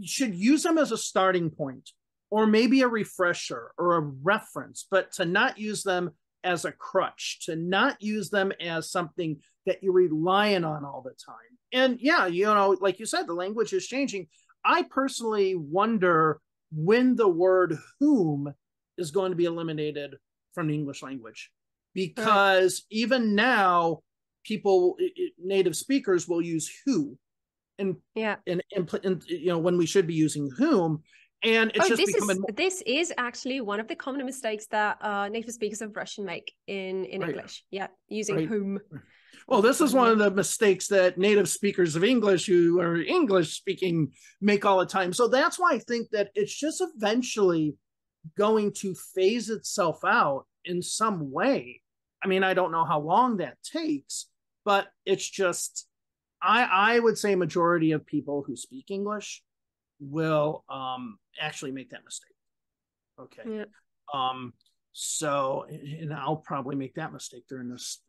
Speaker 1: should use them as a starting point, or maybe a refresher or a reference, but to not use them as a crutch, to not use them as something that you're relying on all the time. And yeah, you know, like you said, the language is changing. I personally wonder when the word whom is going to be eliminated from the English language, because even now people, native speakers will use who and you know, when we should be using whom. And it's
Speaker 2: this is actually one of the common mistakes that native speakers of Russian make in English. Yeah, using whom.
Speaker 1: Well, this is one of the mistakes that native speakers of English who are English speaking make all the time. So that's why I think that it's just eventually going to phase itself out in some way. I mean, I don't know how long that takes, but it's just, I would say majority of people who speak English will actually make that mistake. Okay. Yeah. So, and I'll probably make that mistake during this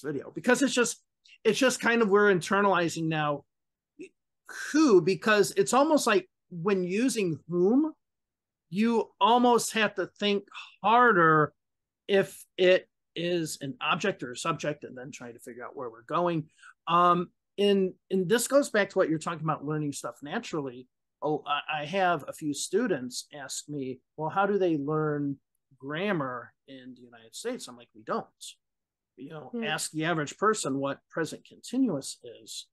Speaker 1: video, because it's just kind of, we're internalizing now who, because it's almost like when using whom, you almost have to think harder if it is an object or a subject, and then try to figure out where we're going. And this goes back to what you're talking about, learning stuff naturally. I have a few students ask me, well, how do they learn grammar in the United States? I'm like, we don't. You know, ask the average person what present continuous is.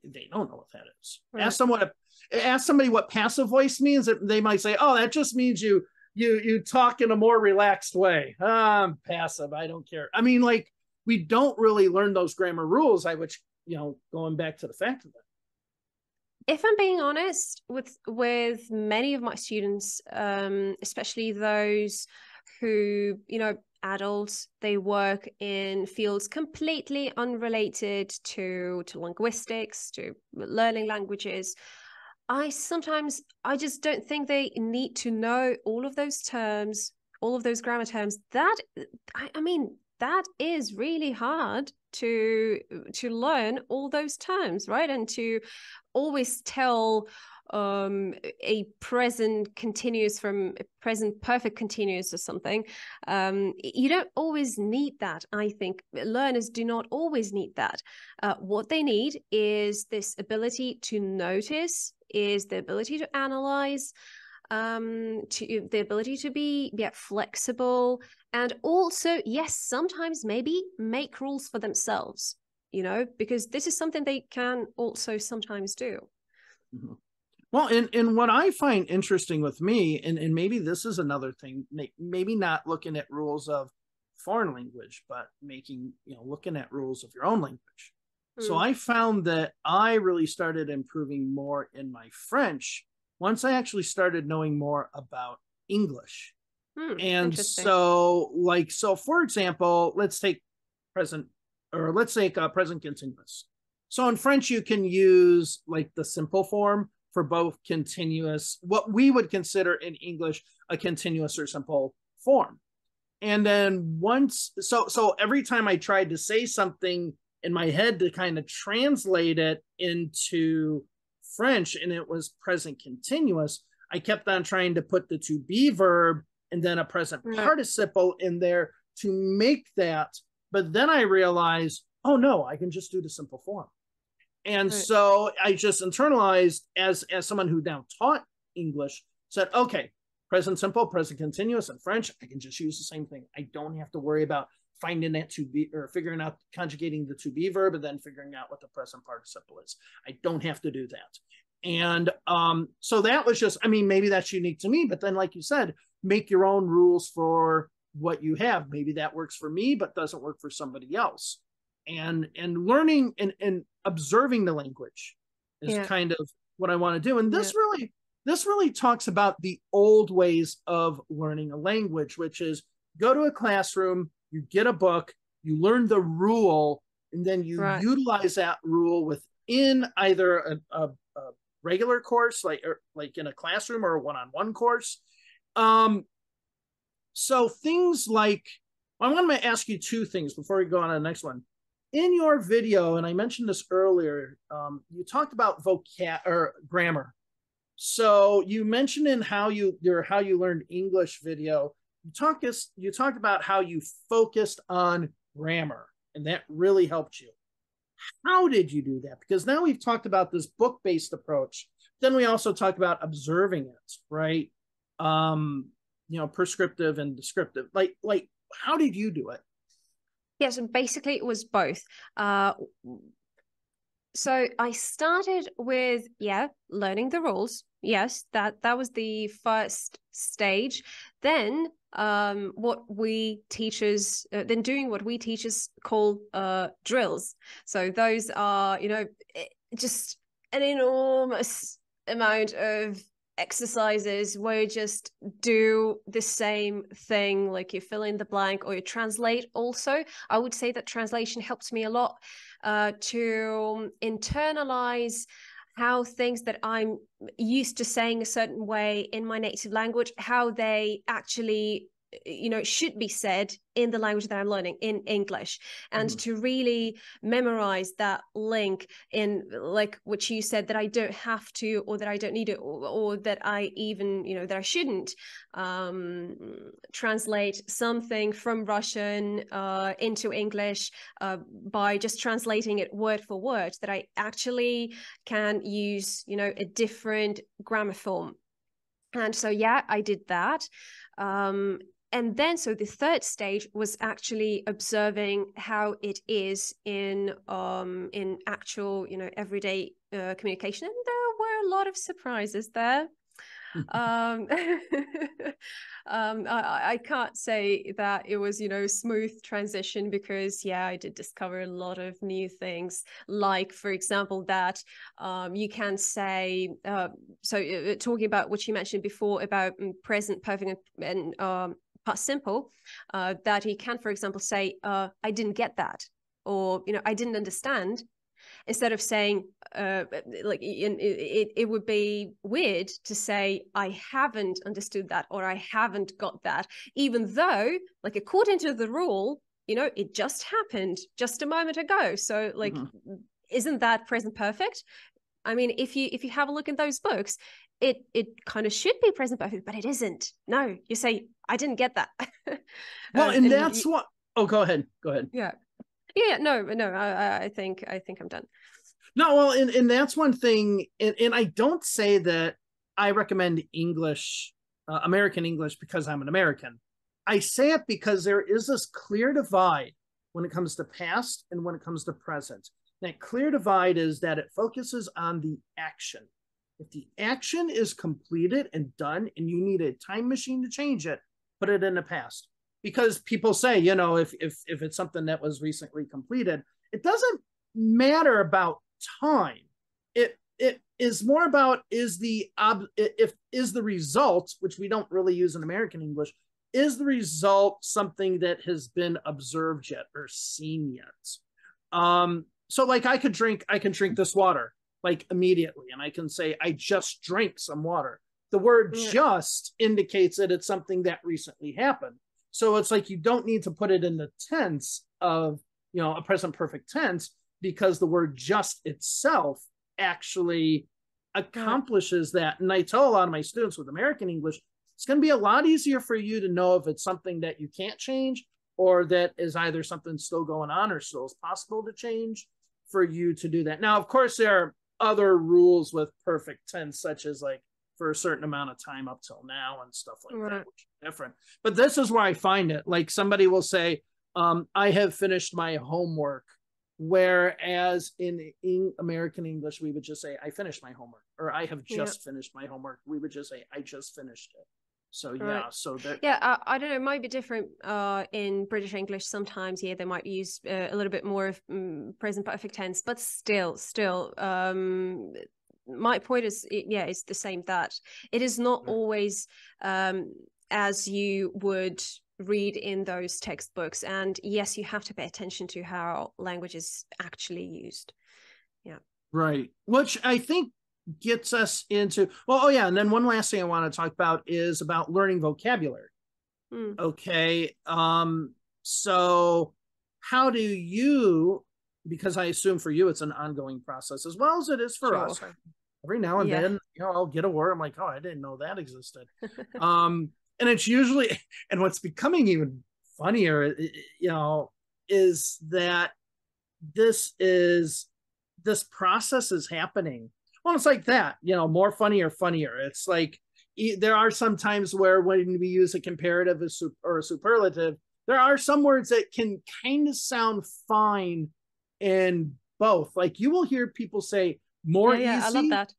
Speaker 1: They don't know what that is. Right. Ask somebody what passive voice means. They might say, oh, that just means you talk in a more relaxed way. I'm passive, I don't care. I mean, like, we don't really learn those grammar rules, which, you know, going back to the fact of it.
Speaker 2: If I'm being honest, with many of my students, especially those who, you know, adults, they work in fields completely unrelated to linguistics, to learning languages, I just don't think they need to know all of those terms, all of those grammar terms. That, I mean, that is really hard to learn all those terms, right? And to always tell a present continuous from a present perfect continuous or something. You don't always need that. I think learners do not always need that. What they need is this ability to notice, is the ability to analyze, to the ability to be flexible, and also, yes, sometimes maybe make rules for themselves, you know, because this is something they can also sometimes do.
Speaker 1: Mm-hmm. Well, and what I find interesting with me, and maybe this is another thing, maybe not looking at rules of foreign language, but looking at rules of your own language. So I found that I really started improving more in my French once I actually started knowing more about English. And so for example, let's take present continuous. So in French, you can use like the simple form for both continuous, what we would consider in English a continuous or simple form. And then so every time I tried to say something in my head to kind of translate it into French, and it was present continuous, I kept on trying to put the to be verb and then a present participle in there to make that. But then I realized, oh no, I can just do the simple form. And so I just internalized as someone who now taught English, said, okay, present simple, present continuous in French, I can just use the same thing. I don't have to worry about finding that to be, or figuring out conjugating the to be verb and then figuring out what the present participle is. I don't have to do that. And so that was just, I mean, maybe that's unique to me, but then like you said, make your own rules for what you have. Maybe that works for me, but doesn't work for somebody else. And learning and observing the language is kind of what I want to do. And this really talks about the old ways of learning a language, which is go to a classroom, you get a book, you learn the rule, and then you
Speaker 2: Right.
Speaker 1: utilize that rule within either a regular course, like in a classroom, or a one-on-one course. So things like, I want to ask you two things before we go on to the next one. In your video, and I mentioned this earlier, you talked about grammar. So you mentioned in your how you learned English video, you talked about how you focused on grammar, and that really helped you. How did you do that? Because now we've talked about this book-based approach. Then we also talked about observing it, right? Prescriptive and descriptive. Like how did you do it?
Speaker 2: Yeah, so basically it was both. So I started with, learning the rules. Yes, that was the first stage. Then then doing what we teachers call drills. So those are, just an enormous amount of exercises where you just do the same thing, like you fill in the blank or you translate. Also, I would say that translation helps me a lot to internalize how things that I'm used to saying a certain way in my native language, how they actually should be said in the language that I'm learning, in English, and to really memorize that link in, like what you said, that I don't have to, or that I don't need it, or that I even, that I shouldn't translate something from Russian into English by just translating it word for word, that I actually can use, a different grammar form. And so, I did that. And then, so the third stage was actually observing how it is in actual, everyday communication. And there were a lot of surprises there. I can't say that it was, smooth transition, because I did discover a lot of new things, like, for example, that you can say, talking about what you mentioned before about present perfect and past simple, that you can, for example, say, I didn't get that, or, I didn't understand, instead of saying, it would be weird to say, I haven't understood that, or I haven't got that, even though, like, according to the rule, it just happened just a moment ago. So, like, isn't that present perfect? I mean, if you have a look in those books, it kind of should be present perfect, but it isn't. No, you say, I didn't get that.
Speaker 1: Well, and that's what. Oh, go ahead.
Speaker 2: Yeah. No. I think I'm done.
Speaker 1: No, well, and that's one thing, and I don't say that I recommend English, American English, because I'm an American. I say it because there is this clear divide when it comes to past and when it comes to present. That clear divide is that it focuses on the action. If the action is completed and done, and you need a time machine to change it, put it in the past. Because people say, if it's something that was recently completed, it doesn't matter about time. It is more about is the result, which we don't really use in American English, is the result something that has been observed yet or seen yet. So, like, I can drink this water, like, immediately, and I can say I just drank some water. The word just indicates that it's something that recently happened. So it's like, you don't need to put it in the tense of, a present perfect tense, because the word just itself actually accomplishes that. And I tell a lot of my students with American English, it's going to be a lot easier for you to know if it's something that you can't change, or that is either something still going on or still is possible to change, for you to do that. Now, of course, there are other rules with perfect tense, such as, like, for a certain amount of time up till now and stuff like that, which is different. But this is where I find it. Like, somebody will say, I have finished my homework. Whereas in American English, we would just say, I finished my homework, or I have just finished my homework. We would just say, I just finished it. So, so that.
Speaker 2: I don't know, it might be different in British English. Sometimes, they might use a little bit more of present perfect tense, but still, my point is, it's the same, that it is not always as you would read in those textbooks. And yes, you have to pay attention to how language is actually used. Yeah.
Speaker 1: Right. Which I think gets us into, well, oh yeah. And then one last thing I want to talk about is about learning vocabulary. Okay. So how do you, because I assume for you it's an ongoing process as well as it is for us. Every now and then, I'll get a word. I'm like, oh, I didn't know that existed. And it's usually, and what's becoming even funnier, is that this process is happening. Well, it's like that, more funnier. It's like, there are some times where when we use a comparative or a superlative, there are some words that can kind of sound fine in both. Like you will hear people say more easy.
Speaker 2: I love that.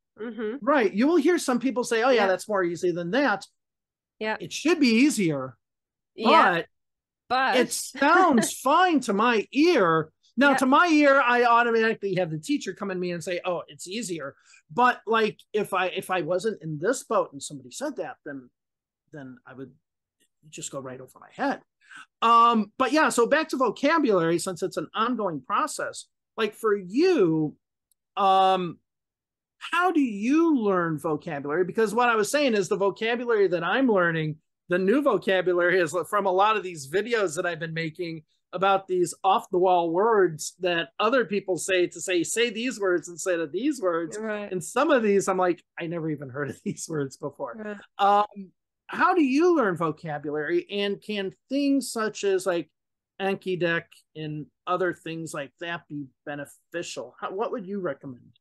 Speaker 1: Right. You will hear some people say, oh yeah, that's more easy than that.
Speaker 2: Yeah.
Speaker 1: It should be easier. But it sounds fine to my ear. Now, to my ear, I automatically have the teacher come in me and say, oh, it's easier. But like if I wasn't in this boat and somebody said that, then I would just go right over my head. But yeah, so back to vocabulary, since it's an ongoing process, like for you, how do you learn vocabulary? Because what I was saying is the vocabulary that I'm learning, the new vocabulary is from a lot of these videos that I've been making about these off the wall words that other people say to say these words instead of these words.
Speaker 2: Right.
Speaker 1: And some of these, I'm like, I never even heard of these words before. Right. How do you learn vocabulary? And can things such as like Anki Deck and other things like that be beneficial? What would you recommend?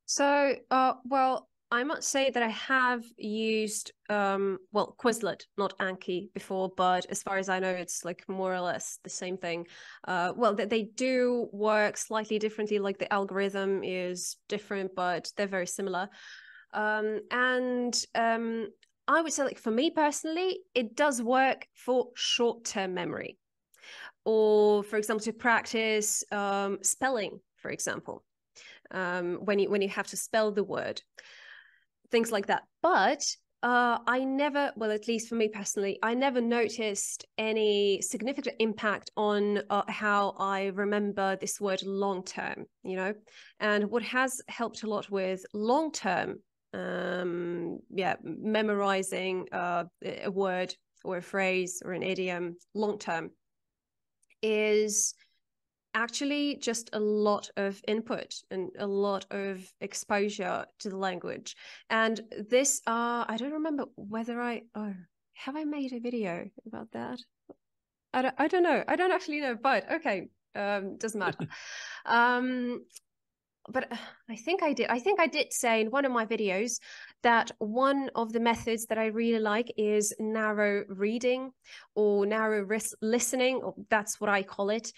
Speaker 2: So, well, I must say that I have used, Quizlet, not Anki before, but as far as I know, it's like more or less the same thing. Well, they do work slightly differently, like the algorithm is different, but they're very similar. I would say, like, for me personally, it does work for short-term memory, or for example, to practice spelling, for example, when you have to spell the word, things like that. But I never, well, at least for me personally, I never noticed any significant impact on how I remember this word long term, and what has helped a lot with long term memorizing a word or a phrase or an idiom long term is actually just a lot of input and a lot of exposure to the language. And this I don't remember whether have I made a video about that. I don't know, I don't actually know, but okay, doesn't matter. But I think I did say in one of my videos that one of the methods that I really like is narrow reading or narrow listening, or that's what I call it.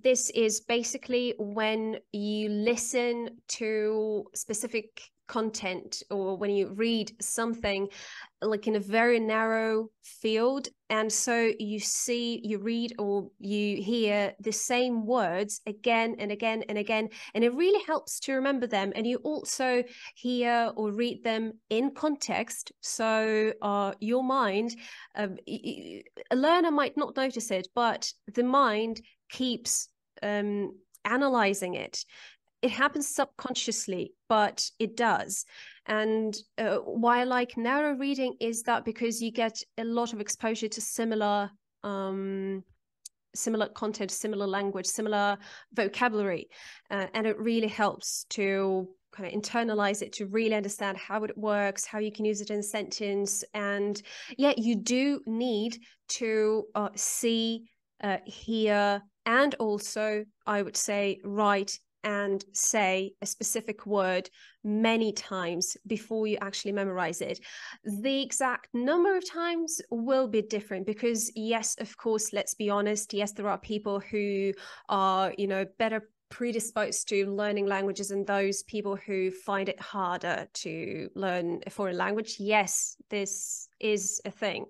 Speaker 2: This is basically when you listen to specific content, or when you read something like in a very narrow field, and so you read or you hear the same words again and again and again, and it really helps to remember them. And you also hear or read them in context, so your mind, a learner might not notice it, but the mind keeps analyzing it. It happens subconsciously, but it does. And why I like narrow reading is that because you get a lot of exposure to similar content, similar language, similar vocabulary, and it really helps to kind of internalize it, to really understand how it works, how you can use it in a sentence. And yeah, you do need to see, hear, and also, I would say, write and say a specific word many times before you actually memorize it. The exact number of times will be different because, yes, of course, let's be honest, yes, there are people who are, better predisposed to learning languages and those people who find it harder to learn a foreign language. Yes, this is a thing.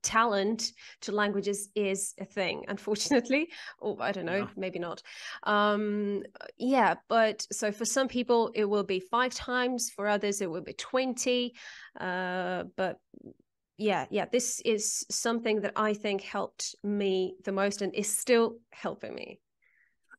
Speaker 2: Talent to languages is a thing, unfortunately, or I don't know, maybe not. But so for some people it will be 5 times, for others it will be 20, but yeah, this is something that I think helped me the most and is still helping me.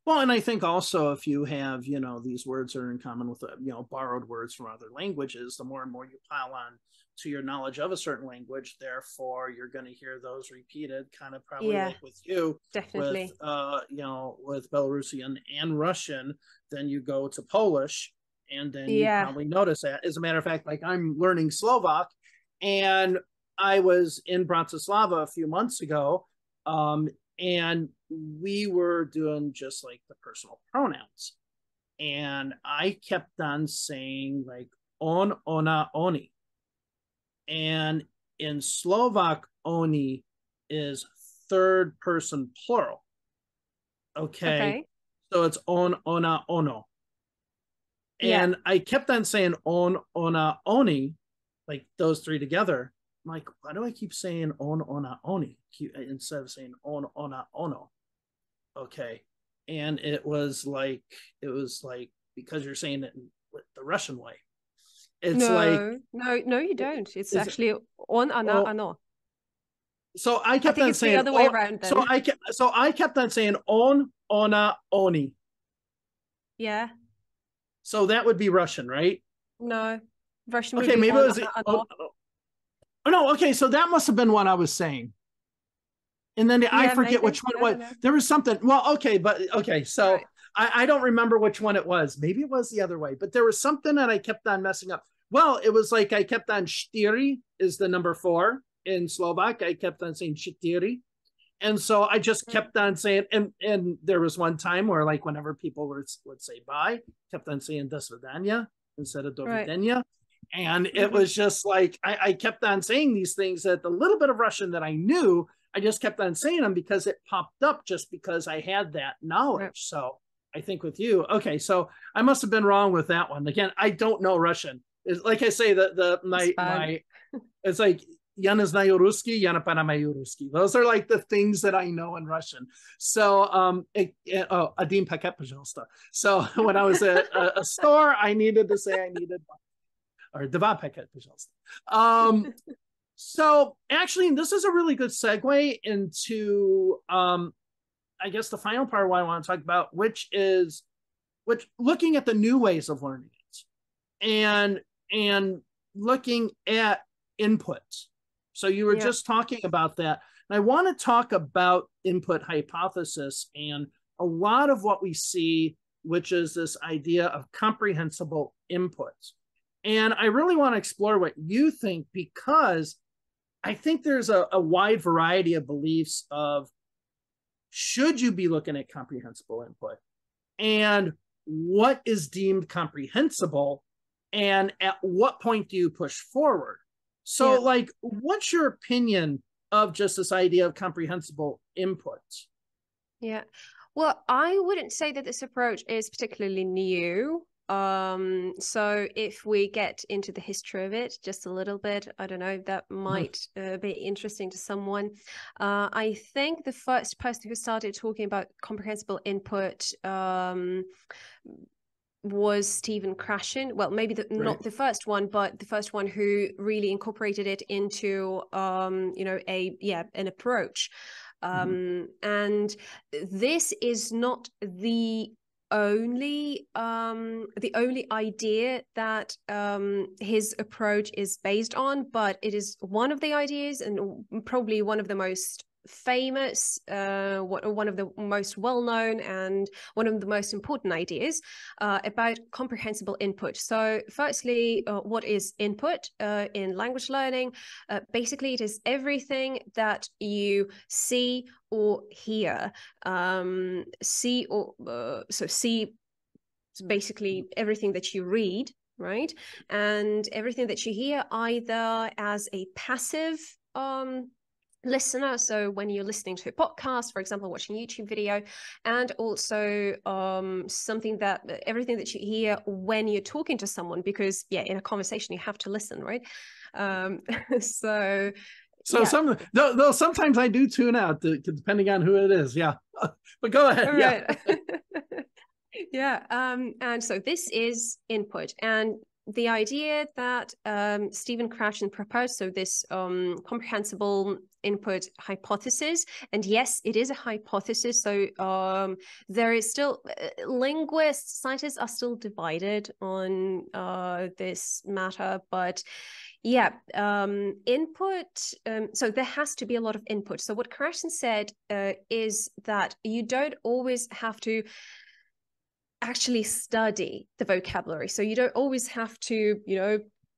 Speaker 1: Well, and I think also if you have, these words are in common with, borrowed words from other languages, the more and more you pile on to your knowledge of a certain language, therefore you're going to hear those repeated, kind of probably
Speaker 2: Yeah,
Speaker 1: like with you,
Speaker 2: definitely.
Speaker 1: with Belarusian and Russian, then you go to Polish, and then you
Speaker 2: Yeah.
Speaker 1: probably notice that. As a matter of fact, like I'm learning Slovak, and I was in Bratislava a few months ago, and we were doing just like the personal pronouns. And I kept on saying like on, ona, oni. And in Slovak, oni is third person plural. Okay.
Speaker 2: Okay.
Speaker 1: So it's on, ona, ono.
Speaker 2: Yeah.
Speaker 1: And I kept on saying on, ona, oni, like those three together. I'm like, why do I keep saying on, ona, oni instead of saying on, ona, ono? Okay. And it was like because you're saying it the Russian way. It's like
Speaker 2: no, you don't. It's
Speaker 1: is
Speaker 2: actually on ana
Speaker 1: well,
Speaker 2: ano.
Speaker 1: so I
Speaker 2: I
Speaker 1: kept
Speaker 2: think
Speaker 1: on
Speaker 2: it's the
Speaker 1: saying
Speaker 2: other way around then.
Speaker 1: so I kept on saying on, ona, oni.
Speaker 2: Yeah.
Speaker 1: So that would be Russian, right?
Speaker 2: No. Russian would
Speaker 1: Okay,
Speaker 2: be
Speaker 1: maybe
Speaker 2: on
Speaker 1: it was
Speaker 2: ana
Speaker 1: oh,
Speaker 2: ano.
Speaker 1: oh no, okay, so that must have been what I was saying. And then I
Speaker 2: Yeah,
Speaker 1: forget
Speaker 2: maybe.
Speaker 1: which one
Speaker 2: I
Speaker 1: it was.
Speaker 2: don't know.
Speaker 1: There was something. Well, okay, but okay. So
Speaker 2: Right.
Speaker 1: I don't remember which one it was. Maybe it was the other way, but there was something that I kept on messing up. Well, it was like I kept on shtyri is the number 4 in Slovak. I kept on saying shtyri. And so I just kept on saying, and there was one time where like whenever people would say bye, kept on saying do svidania instead of do
Speaker 2: Right.
Speaker 1: videnia. And it was just like I kept on saying these things that the little bit of Russian that I knew, I just kept on saying them because it popped up just because I had that knowledge.
Speaker 2: Right.
Speaker 1: So I think with you, okay, so I must have been wrong with that one. Again, I don't know Russian. It's like I say, my it's like я не знаю русский, я не понимаю русский. Those are like the things that I know in Russian. So один пакет, пожалуйста. So when I was at a store, I needed to say I needed or два пакет, пожалуйста. So actually, this is a really good segue into, I guess, the final part of what I want to talk about, which looking at the new ways of learning it, and looking at input. So you were just talking about that, and I want to talk about input hypothesis and a lot of what we see, which is this idea of comprehensible inputs. And I really want to explore what you think, because I think there's a wide variety of beliefs of should you be looking at comprehensible input, and what is deemed comprehensible, and at what point do you push forward? So like, what's your opinion of just this idea of comprehensible input?
Speaker 2: Yeah. Well, I wouldn't say that this approach is particularly new. So if we get into the history of it just a little bit, I don't know, that might be interesting to someone. I think the first person who started talking about comprehensible input was Stephen Krashen. Well, maybe not the first one, but the first one who really incorporated it into an approach. And this is not the only idea that his approach is based on, but it is one of the ideas, and probably one of the most famous, one of the most well-known, and one of the most important ideas about comprehensible input. So firstly, what is input in language learning? Basically, it is everything that you see or hear. See is basically everything that you read, right? And everything that you hear, either as a passive listener, so when you're listening to a podcast, for example, watching a YouTube video, and also everything that you hear when you're talking to someone, because in a conversation you have to listen, right? So
Speaker 1: sometimes I do tune out depending on who it is. But go ahead.
Speaker 2: Right. And so this is input, and the idea that Stephen Krashen proposed, so this comprehensible input hypothesis, and yes, it is a hypothesis. So there is still linguists, scientists are still divided on this matter, but yeah, input. So there has to be a lot of input. So what Krashen said is that you don't always have to actually study the vocabulary. So you don't always have to,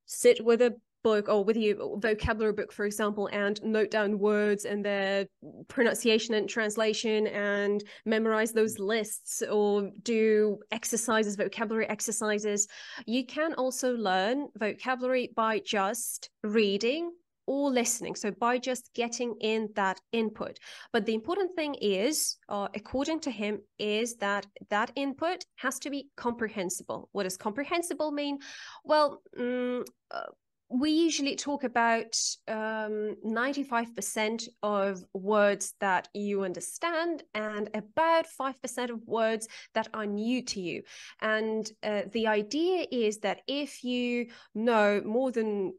Speaker 2: sit with a book or with your vocabulary book, for example, and note down words and their pronunciation and translation and memorize those lists or do exercises, vocabulary exercises. You can also learn vocabulary by just reading or listening, so by just getting in that input. But the important thing is, according to him, is that that input has to be comprehensible. What does comprehensible mean? Well, we usually talk about 95% of words that you understand and about 5% of words that are new to you. And the idea is that if you know more than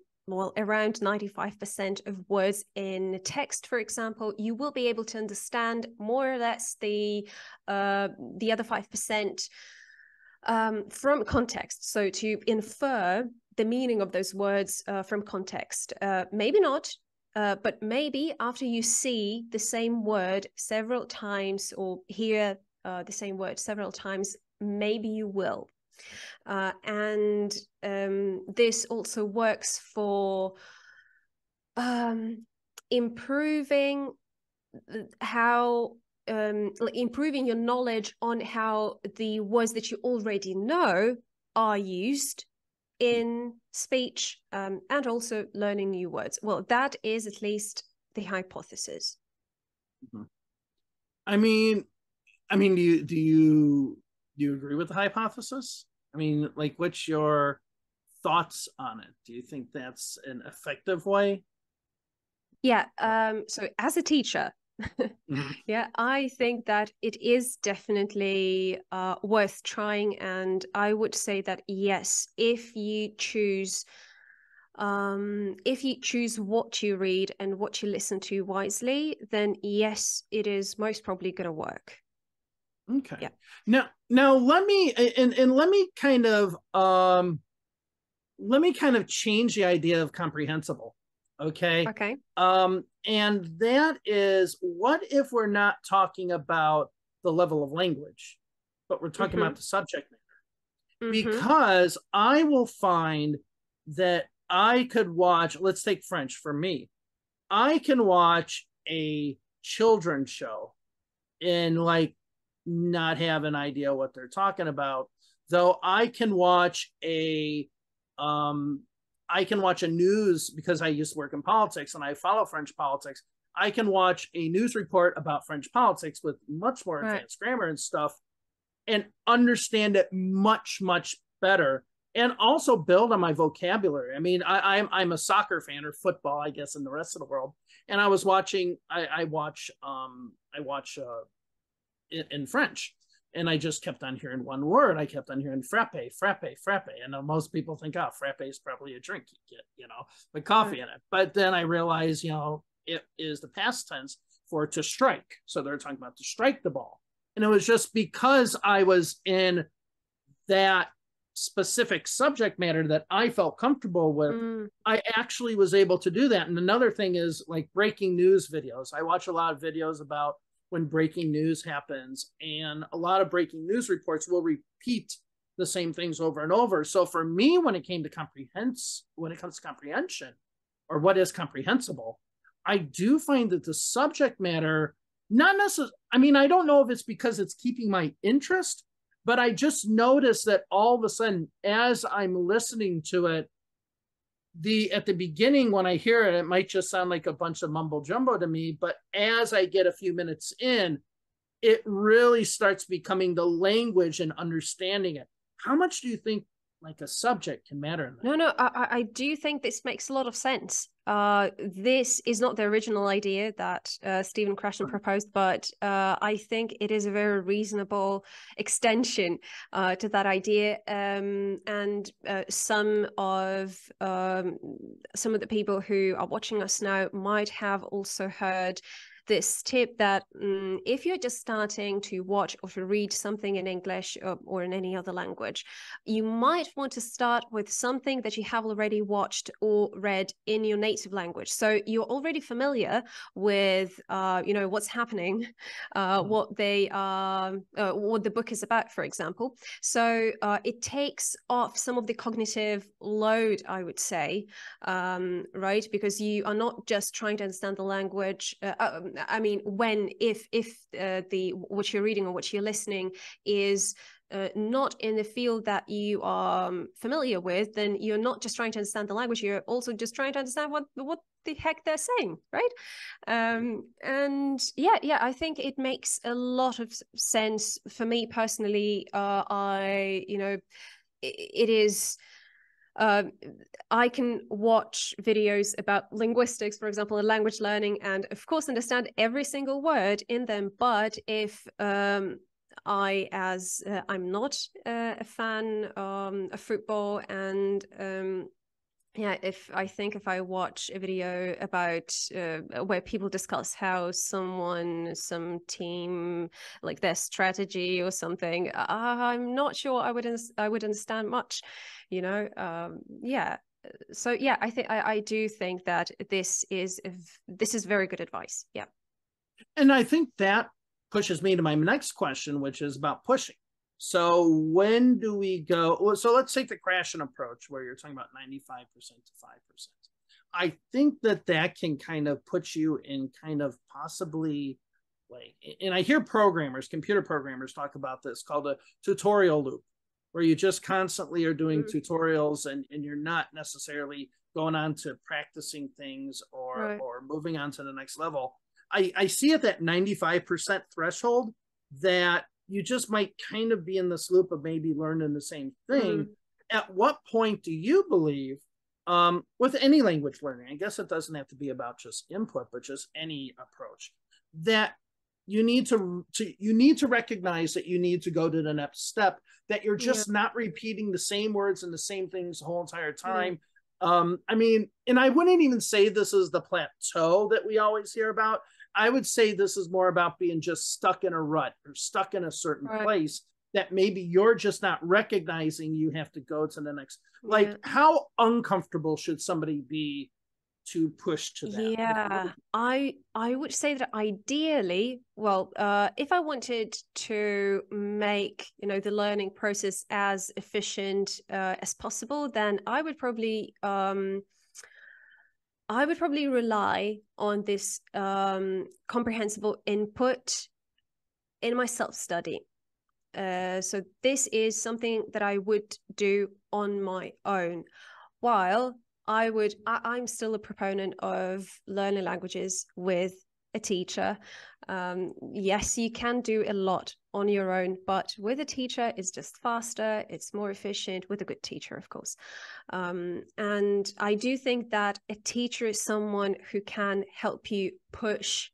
Speaker 2: around 95% of words in text, for example, you will be able to understand more or less the other 5% from context. So to infer the meaning of those words from context. Maybe not, but maybe after you see the same word several times or hear the same word several times, maybe you will. And this also works for improving improving your knowledge on how the words that you already know are used in speech, and also learning new words. Well, that is at least the hypothesis.
Speaker 1: Mm-hmm. I mean, do you agree with the hypothesis? I mean, like, what's your thoughts on it? Do you think that's an effective way?
Speaker 2: Yeah. So as a teacher,
Speaker 1: mm-hmm.
Speaker 2: Yeah, I think that it is definitely worth trying. And I would say that, yes, if you choose what you read and what you listen to wisely, then yes, it is most probably going to work.
Speaker 1: Okay.
Speaker 2: Yeah.
Speaker 1: Now let me let me kind of change the idea of comprehensible. Okay.
Speaker 2: Okay.
Speaker 1: And that is, what if we're not talking about the level of language, but we're talking about the subject matter? Because I will find that I could watch, let's take French for me. I can watch a children's show and like not have an idea what they're talking about, though I can watch a news, because I used to work in politics and I follow French politics. I can watch a news report about French politics with much more advanced grammar and stuff and understand it much, much better, and also build on my vocabulary. I mean, I'm a soccer fan, or football, I guess, in the rest of the world. And I was watching, I watch in French, and I just kept on hearing one word. I kept on hearing frappe, frappe, frappe. And most people think, oh, frappe is probably a drink you get, with coffee in it. But then I realized, it is the past tense for to strike. So they're talking about to strike the ball. And it was just because I was in that specific subject matter that I felt comfortable with, I actually was able to do that. And another thing is like breaking news videos. I watch a lot of videos about when breaking news happens, and a lot of breaking news reports will repeat the same things over and over. So for me, when it comes to comprehension, or what is comprehensible, I do find that the subject matter, not necessarily, I mean, I don't know if it's because it's keeping my interest, but I just noticed that all of a sudden, as I'm listening to it, at the beginning, when I hear it, it might just sound like a bunch of mumbo jumbo to me. But as I get a few minutes in, it really starts becoming the language and understanding it. How much do you think like a subject can matter in that.
Speaker 2: No, I do think this makes a lot of sense. This is not the original idea that Stephen Krashen proposed, but I think it is a very reasonable extension to that idea. And some of the people who are watching us now might have also heard this tip that if you're just starting to watch or to read something in English or in any other language, you might want to start with something that you have already watched or read in your native language. So you're already familiar with, what's happening, what the book is about, for example. So it takes off some of the cognitive load, I would say, right? Because you are not just trying to understand the language. I mean, if what you're reading or what you're listening is not in the field that you are familiar with, then you're not just trying to understand the language, you're also just trying to understand what the heck they're saying, right? And yeah, I think it makes a lot of sense for me personally. It is. I can watch videos about linguistics, for example, and language learning, and of course understand every single word in them. But if I'm not a fan of football, and if I watch a video about where people discuss how some team, like their strategy or something, I'm not sure I would understand much, So yeah, I do think that this is very good advice. Yeah.
Speaker 1: And I think that pushes me to my next question, which is about pushing. So when do we go? So let's take the Krashen approach where you're talking about 95% to 5%. I think that can kind of put you in kind of possibly like, and I hear computer programmers talk about this called a tutorial loop, where you just constantly are doing tutorials and you're not necessarily going on to practicing things or moving on to the next level. I see at that 95% threshold that you just might kind of be in this loop of maybe learning the same thing. At what point do you believe, with any language learning, I guess it doesn't have to be about just input, but just any approach, that you need to recognize that you need to go to the next step, that you're just not repeating the same words and the same things the whole entire time. I mean, and I wouldn't even say this is the plateau that we always hear about. I would say this is more about being just stuck in a rut or stuck in a certain place that maybe you're just not recognizing you have to go to the next. Like, how uncomfortable should somebody be to push to that?
Speaker 2: Yeah, I would say that ideally, well, if I wanted to make the learning process as efficient as possible, then I would probably rely on this comprehensible input in my self-study. So this is something that I would do on my own, while I'm still a proponent of learning languages with a teacher. Yes, you can do a lot on your own, but with a teacher, it's just faster, it's more efficient, with a good teacher, of course. And I do think that a teacher is someone who can help you push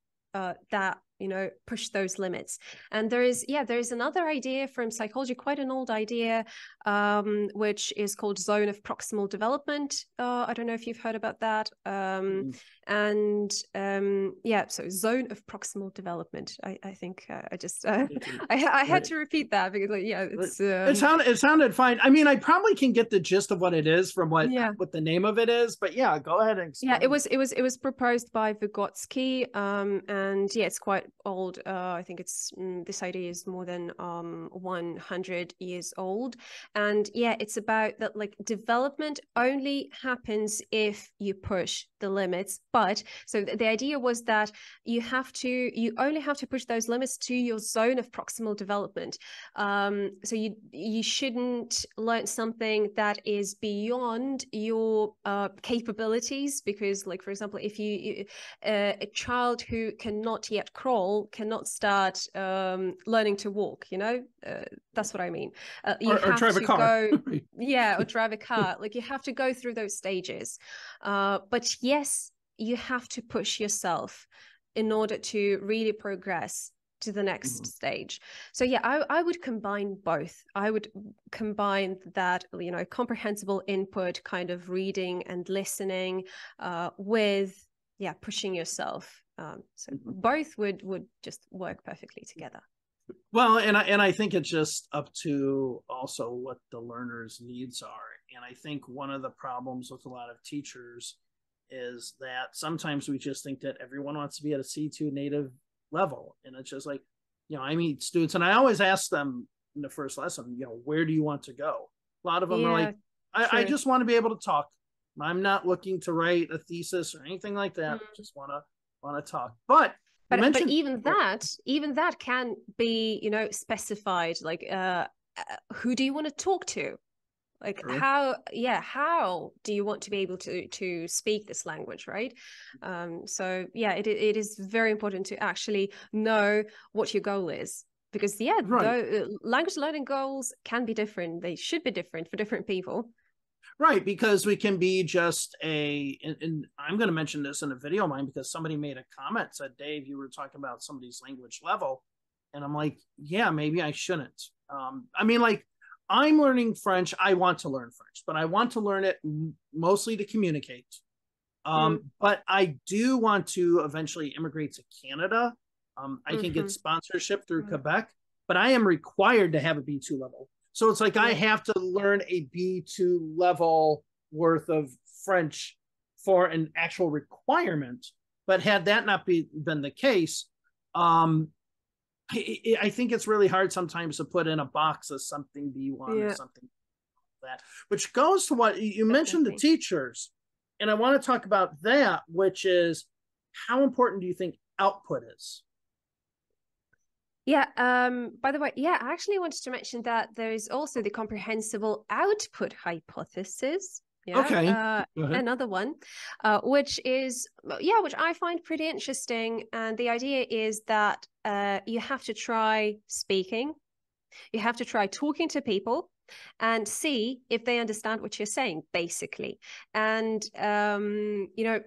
Speaker 2: push those limits. And there is another idea from psychology, quite an old idea, which is called zone of proximal development. I don't know if you've heard about that. So zone of proximal development. I think I had to repeat that because
Speaker 1: it sounded fine. I mean, I probably can get the gist of what it is from what the name of it is, but yeah, go ahead and explain.
Speaker 2: Yeah, it was proposed by Vygotsky, and it's quite old. I think this idea is more than 100 years old, and it's about that, like, development only happens if you push the limits. But so the idea was that you only have to push those limits to your zone of proximal development. So you shouldn't learn something that is beyond your capabilities, because, like, for example, if a child who cannot yet crawl crawl cannot start learning to walk, you know? That's what I mean. You
Speaker 1: or
Speaker 2: have
Speaker 1: drive a
Speaker 2: to
Speaker 1: car.
Speaker 2: go, yeah, or drive a car. Like you have to go through those stages. But yes, you have to push yourself in order to really progress to the next stage. So yeah, I would combine both. I would combine that, you know, comprehensible input kind of reading and listening with, yeah, pushing yourself. So both would just work perfectly together.
Speaker 1: Well, and I think it's just up to also what the learner's needs are. And I think one of the problems with a lot of teachers is that sometimes we just think that everyone wants to be at a C2 native level. And it's just like, you know, I meet students and I always ask them in the first lesson, you know, where do you want to go? A lot of them are like, I just want to be able to talk. I'm not looking to write a thesis or anything like that. I just want to talk. But
Speaker 2: even that can be, you know, specified, like who do you want to talk to? Like how do you want to be able to speak this language, right? So yeah, it is very important to actually know what your goal is, because the language learning goals can be different. They should be different for different people.
Speaker 1: Right, because we can be just and I'm going to mention this in a video of mine because somebody made a comment, said, Dave, you were talking about somebody's language level. And I'm like, yeah, maybe I shouldn't. I mean, like, I'm learning French. I want to learn French, but I want to learn it mostly to communicate. But I do want to eventually immigrate to Canada. I can get sponsorship through Quebec, but I am required to have a B2 level. So it's like I have to learn a B2 level worth of French for an actual requirement. But had that not been the case, I think it's really hard sometimes to put in a box of something B1 or something like that, which goes to what you mentioned, the teachers. And I want to talk about that, which is how important do you think output is?
Speaker 2: Yeah, by the way, yeah, I actually wanted to mention that there is also the comprehensible output hypothesis. Yeah.
Speaker 1: Okay.
Speaker 2: Another one, which I find pretty interesting. And the idea is that you have to try speaking, you have to try talking to people and see if they understand what you're saying, basically. And, you know,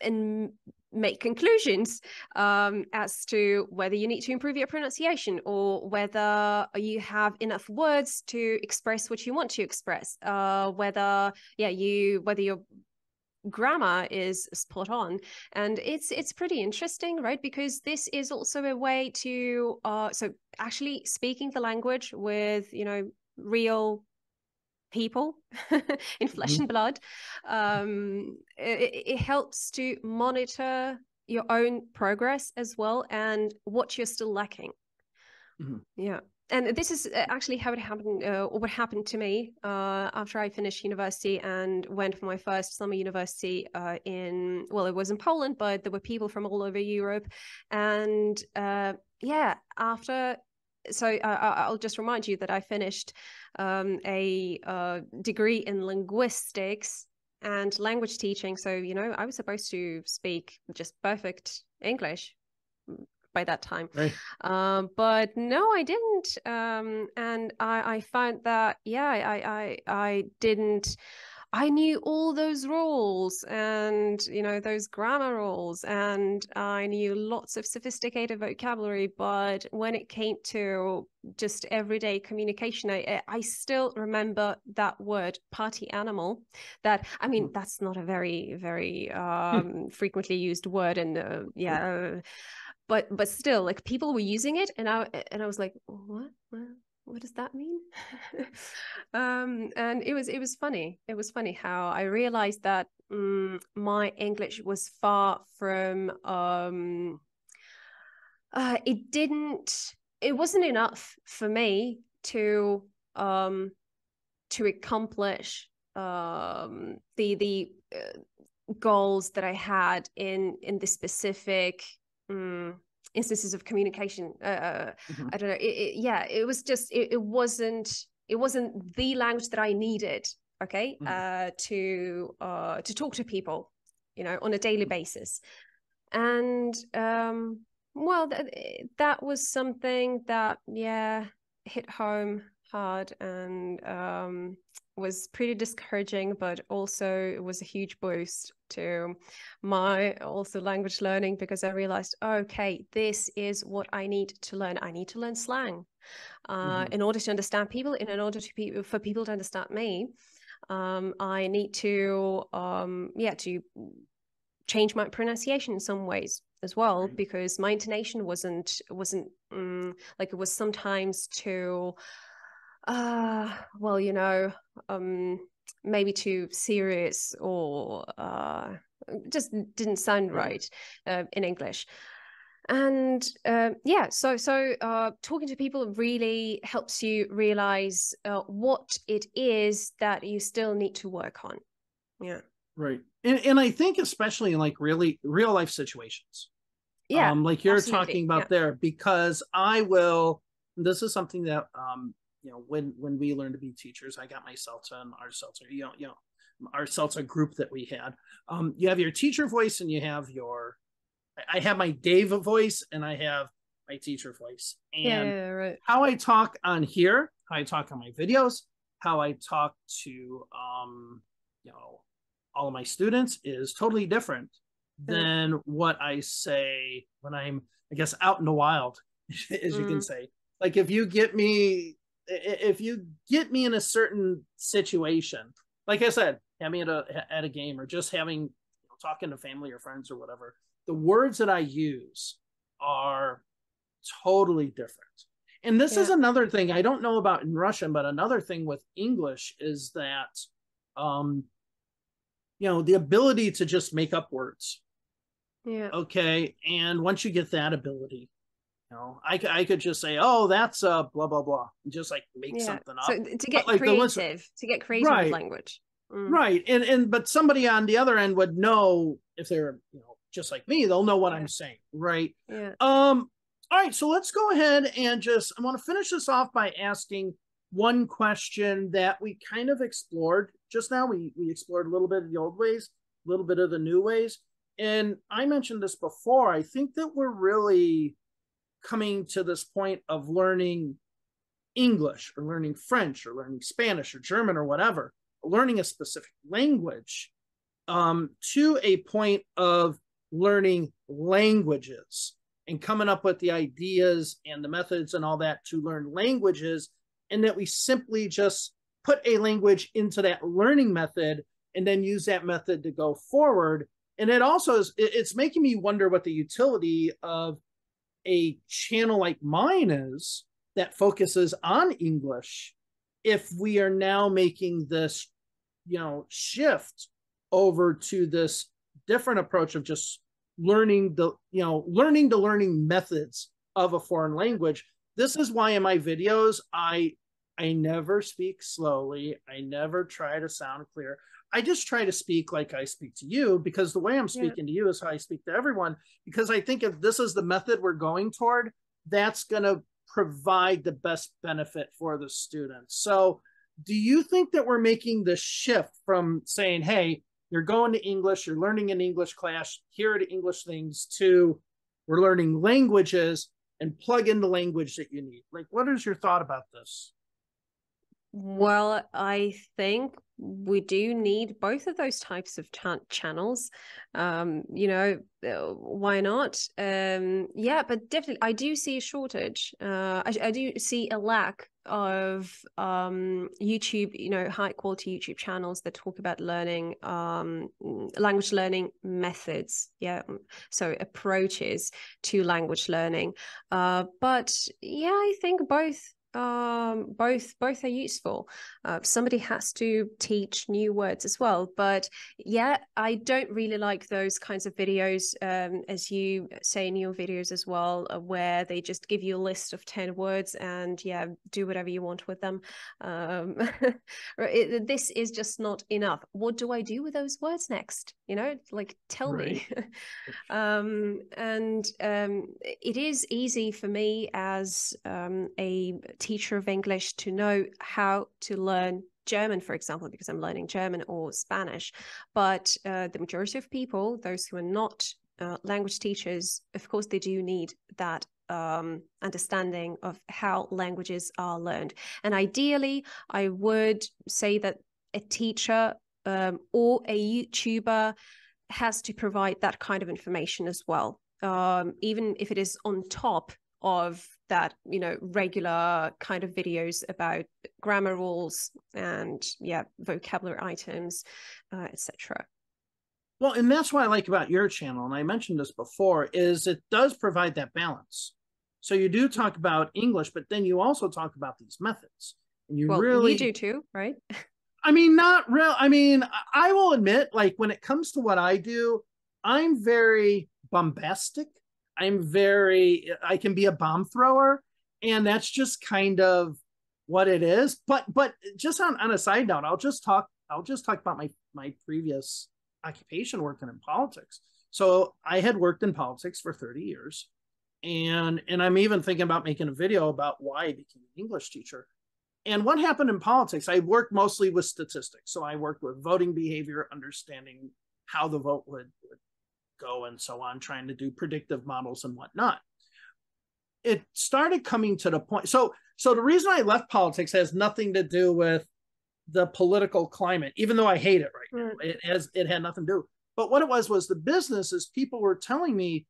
Speaker 2: and make conclusions as to whether you need to improve your pronunciation or whether you have enough words to express what you want to express, whether your grammar is spot on. And it's pretty interesting, right? Because this is also a way to so actually speaking the language with, you know, real people in flesh and blood, it helps to monitor your own progress as well and what you're still lacking. Yeah. And this is actually how it happened, or what happened to me after I finished university and went for my first summer university it was in Poland, but there were people from all over Europe. And I'll just remind you that I finished a degree in linguistics and language teaching. So, you know, I was supposed to speak just perfect English by that time.
Speaker 1: Right.
Speaker 2: But no, I didn't. And I found that, I didn't. I knew all those rules and, you know, those grammar rules, and I knew lots of sophisticated vocabulary. But when it came to just everyday communication, I still remember that word party animal. That, I mean, that's not a very, very frequently used word. And but still, like, people were using it, and I was like, what does that mean? And it was funny. It was funny how I realized that my English was far from it wasn't enough for me to accomplish the goals that I had in the specific instances of communication. I don't know. It was just it wasn't the language that I needed. Okay, to talk to people, you know, on a daily basis. And Well, that was something that, yeah, hit home hard, and was pretty discouraging, but also it was a huge boost to my also language learning, because I realized, okay, this is what I need to learn. I need to learn slang in order to understand people, and in order to for people to understand me. I need to to change my pronunciation in some ways as well,
Speaker 1: Right.
Speaker 2: because my intonation wasn't like, it was sometimes too well, maybe too serious, or just didn't sound right in English. And so talking to people really helps you realize what it is that you still need to work on. Yeah.
Speaker 1: Right. And I think especially in like really real life situations,
Speaker 2: Yeah,
Speaker 1: like you're
Speaker 2: absolutely.
Speaker 1: talking about
Speaker 2: Yeah.
Speaker 1: there, because this is something that, when we learned to be teachers, I got my CELTA and our CELTA, our CELTA group that we had. You have your teacher voice, and you have I have my Dave voice, and I have my teacher voice. And
Speaker 2: Yeah, right.
Speaker 1: how I talk on here, how I talk on my videos, how I talk to, all of my students is totally different
Speaker 2: Yeah.
Speaker 1: than what I say when I'm, I guess, out in the wild, as you can say. Like if you get me in a certain situation, like I said, have me at a game, or just having, talking to family or friends or whatever, the words that I use are totally different. And this is
Speaker 2: Yeah.
Speaker 1: another thing I don't know about in Russian, but another thing with English is that, the ability to just make up words.
Speaker 2: Yeah.
Speaker 1: Okay. And once you get that ability, I could just say, oh, that's blah, blah, blah, and just like make
Speaker 2: Yeah.
Speaker 1: something
Speaker 2: So
Speaker 1: up.
Speaker 2: to
Speaker 1: But
Speaker 2: get
Speaker 1: like the ones,
Speaker 2: with
Speaker 1: right,
Speaker 2: language.
Speaker 1: right. But somebody on the other end would know, if they're, just like me, they'll know what I'm saying. Right.
Speaker 2: Yeah.
Speaker 1: All right. So let's go ahead and I want to finish this off by asking one question that we kind of explored just now. We explored a little bit of the old ways, a little bit of the new ways. And I mentioned this before. I think that we're really coming to this point of learning English, or learning French, or learning Spanish or German or whatever, learning a specific language, to a point of learning languages and coming up with the ideas and the methods and all that to learn languages, and that we simply just put a language into that learning method and then use that method to go forward. And it also it's making me wonder what the utility of a channel like mine is that focuses on English, if we are now making this, shift over to this different approach of just learning the learning methods of a foreign language. This is why in my videos, I never speak slowly. I never try to sound clear. I just try to speak like I speak to you, because the way I'm speaking to you is how I speak to everyone. Because I think if this is the method we're going toward, that's going to provide the best benefit for the students. So do you think that we're making the shift from saying, hey, you're going to English, you're learning an English class, here are the English things, to we're learning languages and plug in the language that you need? Like, what is your thought about this?
Speaker 2: Well, I think we do need both of those types of channels. Why not? But definitely, I do see a shortage. I do see a lack of YouTube, high quality YouTube channels that talk about learning, language learning methods. Yeah, so approaches to language learning. But yeah, I think both are useful. Somebody has to teach new words as well, but yeah, I don't really like those kinds of videos, as you say in your videos as well, where they just give you a list of 10 words and do whatever you want with them. This is just not enough. What do I do with those words next? Like, tell me. It is easy for me as a teacher of English to know how to learn German, for example, because I'm learning German or Spanish. But the majority of people, those who are not language teachers, of course, they do need that understanding of how languages are learned. And ideally, I would say that a teacher or a YouTuber has to provide that kind of information as well, even if it is on top of that, regular kind of videos about grammar rules and vocabulary items, etc.
Speaker 1: Well, and that's what I like about your channel, and I mentioned this before, is it does provide that balance. So you do talk about English, but then you also talk about these methods. And
Speaker 2: you do too, right?
Speaker 1: I mean, not real. I mean, I will admit, like, when it comes to what I do, I'm very bombastic. I can be a bomb thrower, and that's just kind of what it is. But just on a side note, I'll just talk about my previous occupation working in politics. So I had worked in politics for 30 years, and I'm even thinking about making a video about why I became an English teacher. And what happened in politics, I worked mostly with statistics. So I worked with voting behavior, understanding how the vote would go and so on, trying to do predictive models and whatnot. It started coming to the point. So the reason I left politics has nothing to do with the political climate, even though I hate it right now. It had nothing to do. But what it was the business is people were telling me,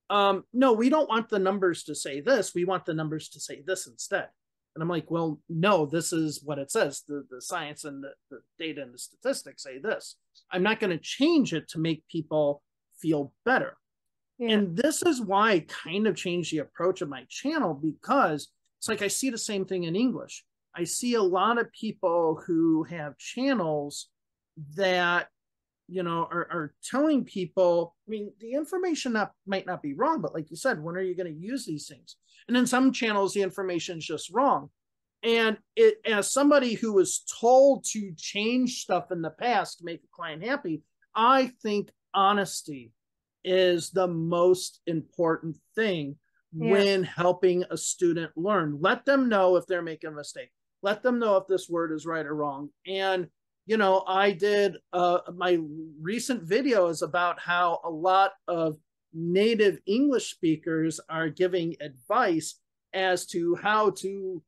Speaker 1: no, we don't want the numbers to say this. We want the numbers to say this instead. And I'm like, well, no, this is what it says. The science and the data and the statistics say this. I'm not going to change it to make people feel better. Yeah. And this is why I kind of changed the approach of my channel, because it's like I see the same thing in English. I see a lot of people who have channels that, are telling people, I mean, the information might not be wrong, but like you said, when are you going to use these things? And in some channels, the information is just wrong. And as somebody who was told to change stuff in the past to make a client happy, I think honesty is the most important thing when helping a student learn. Let them know if they're making a mistake. Let them know if this word is right or wrong. And I did my recent video is about how a lot of native English speakers are giving advice as to how to,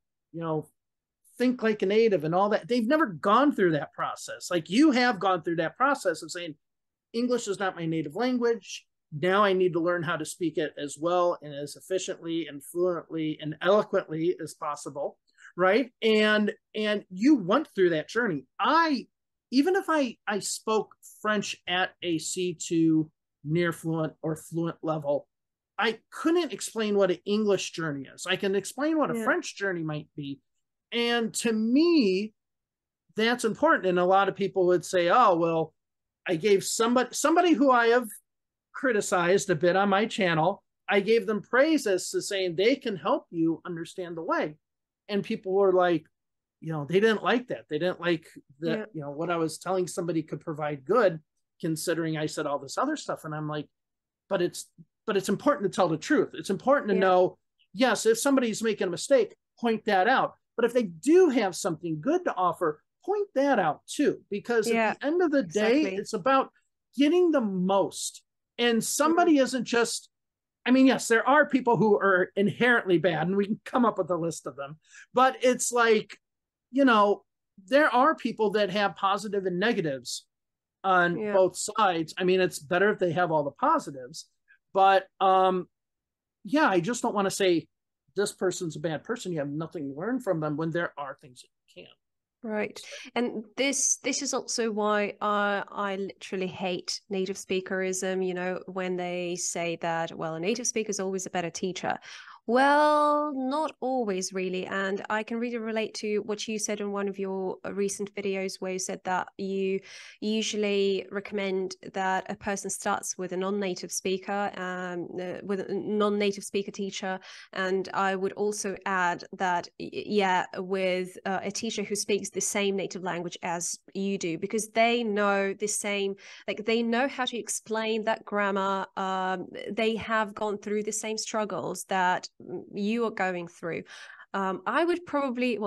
Speaker 1: think like a native and all that. They've never gone through that process. Like you have gone through that process of saying, English is not my native language. Now I need to learn how to speak it as well and as efficiently and fluently and eloquently as possible. Right. And you went through that journey. Even if I spoke French at a C2 near fluent or fluent level, I couldn't explain what an English journey is. I can explain what a French journey might be. And to me, that's important. And a lot of people would say, oh, well, I gave somebody who I have criticized a bit on my channel, I gave them praises to saying they can help you understand the way. And people were like, they didn't like that. They didn't like that, what I was telling somebody could provide good, considering I said all this other stuff. And I'm like, but it's important to tell the truth. It's important to know, yes, if somebody's making a mistake, point that out. But if they do have something good to offer, point that out too. Because at the end of the day, it's about getting the most. And somebody isn't just, I mean, yes, there are people who are inherently bad, and we can come up with a list of them. But it's like, there are people that have positive and negatives on both sides. I mean, it's better if they have all the positives. But I just don't want to say this person's a bad person. You have nothing to learn from them when there are things that you can.
Speaker 2: Right. And this is also why I literally hate native speakerism, when they say that, well, a native speaker is always a better teacher. Well, not always, really. And I can really relate to what you said in one of your recent videos, where you said that you usually recommend that a person starts with a non-native speaker, with a non-native speaker teacher. And I would also add that, with a teacher who speaks the same native language as you do, because they know the same, like they know how to explain that grammar. They have gone through the same struggles that you are going through. I would probably,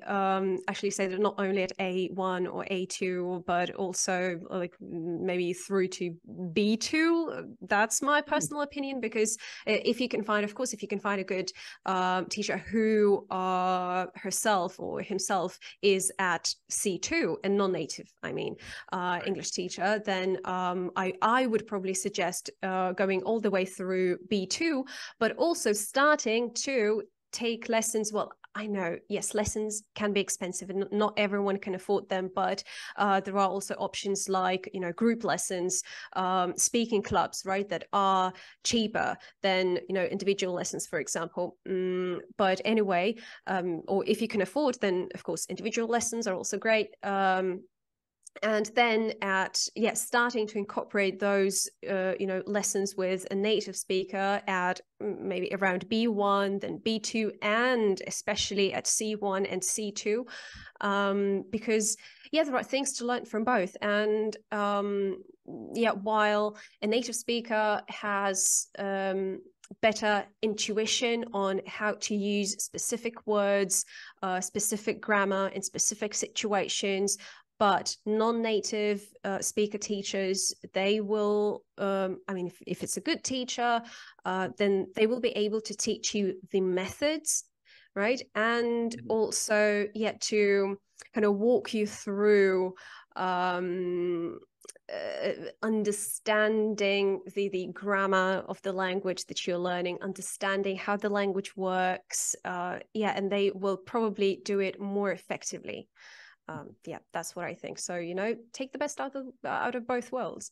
Speaker 2: actually say that not only at A1 or A2, but also like maybe through to B2. That's my personal opinion, because if you can find, of course, if you can find a good teacher who herself or himself is at C2 and non-native, English teacher, then I would probably suggest going all the way through B2, but also starting to take lessons. Well, I know, yes, lessons can be expensive and not everyone can afford them, but there are also options like, group lessons, speaking clubs, right, that are cheaper than, individual lessons, for example. But anyway, or if you can afford, then of course, individual lessons are also great. And then starting to incorporate those lessons with a native speaker at maybe around B1, then B2, and especially at C1 and C2, because there are things to learn from both. And while a native speaker has better intuition on how to use specific words, specific grammar in specific situations, but non-native speaker teachers, they will, if it's a good teacher, then they will be able to teach you the methods, right? And also, to kind of walk you through understanding the grammar of the language that you're learning, understanding how the language works, and they will probably do it more effectively. That's what I think. So, take the best out of both worlds.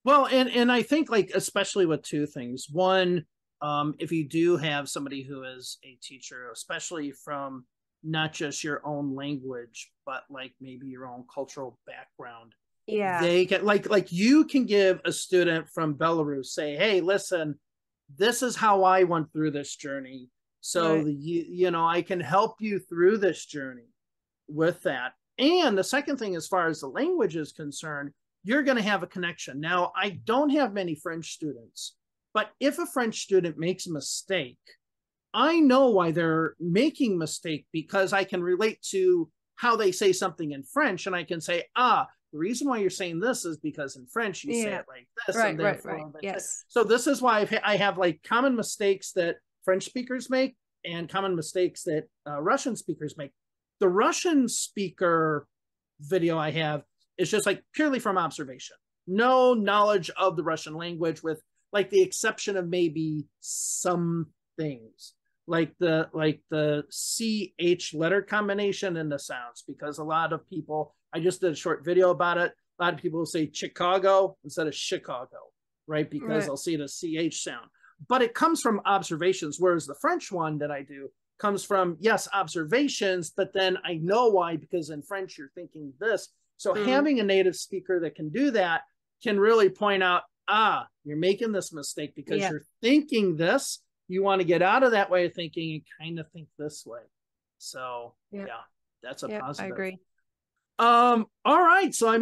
Speaker 1: Well, and I think, like, especially with two things. One, if you do have somebody who is a teacher, especially from not just your own language, but like maybe your own cultural background, they can like you can give a student from Belarus, say, hey, listen, this is how I went through this journey. So right. I can help you through this journey with that. And the second thing, as far as the language is concerned, you're going to have a connection. Now, I don't have many French students, but if a French student makes a mistake, I know why they're making a mistake, because I can relate to how they say something in French, and I can say, the reason why you're saying this is because in French you say it like this.
Speaker 2: Right,
Speaker 1: and
Speaker 2: right. Yes.
Speaker 1: So this is why I have like common mistakes that French speakers make and common mistakes that Russian speakers make. The Russian speaker video I have is just like purely from observation. No knowledge of the Russian language, with like the exception of maybe some things like the CH letter combination and the sounds, because a lot of people, I just did a short video about it. A lot of people will say Chicago instead of Chicago, right? Because they'll see the CH sound, but it comes from observations. Whereas the French one that I do comes from, yes, observations, but then I know why, because in French you're thinking this. So having a native speaker that can do that can really point out, you're making this mistake because you're thinking this. You want to get out of that way of thinking and kind of think this way. So that's a positive.
Speaker 2: I agree.
Speaker 1: All right. So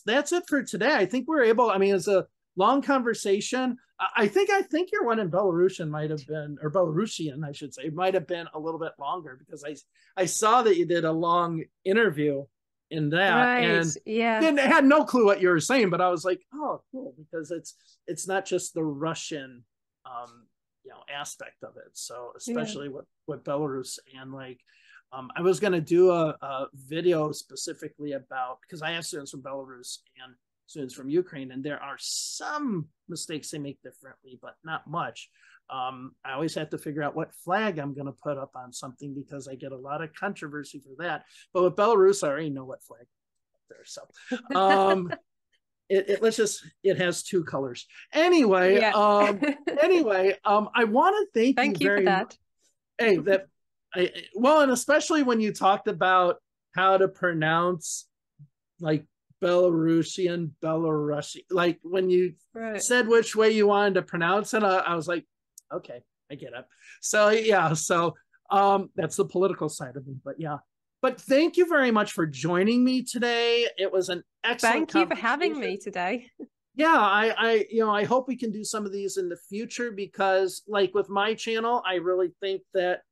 Speaker 1: that's it for today. I think we're able, it's a long conversation. I think your one in Belarusian might have been, or Belarusian, I should say, might have been a little bit longer, because I saw that you did a long interview in that, and had no clue what you were saying, but I was like, oh, cool, because it's not just the Russian aspect of it. So especially with Belarus, and like I was going to do a video specifically about, because I have students from Belarus and students from Ukraine, and there are some mistakes they make differently, but not much. I always have to figure out what flag I'm going to put up on something, because I get a lot of controversy for that. But with Belarus, I already know what flag there. So it has two colors. Anyway, I want to thank you very much. Hey, and especially when you talked about how to pronounce like Belarusian, like when you said which way you wanted to pronounce it, I was like, okay, I get it. So that's the political side of me, but thank you very much for joining me today. It was an excellent
Speaker 2: Thank you for having me today.
Speaker 1: I hope we can do some of these in the future, because like with my channel, I really think that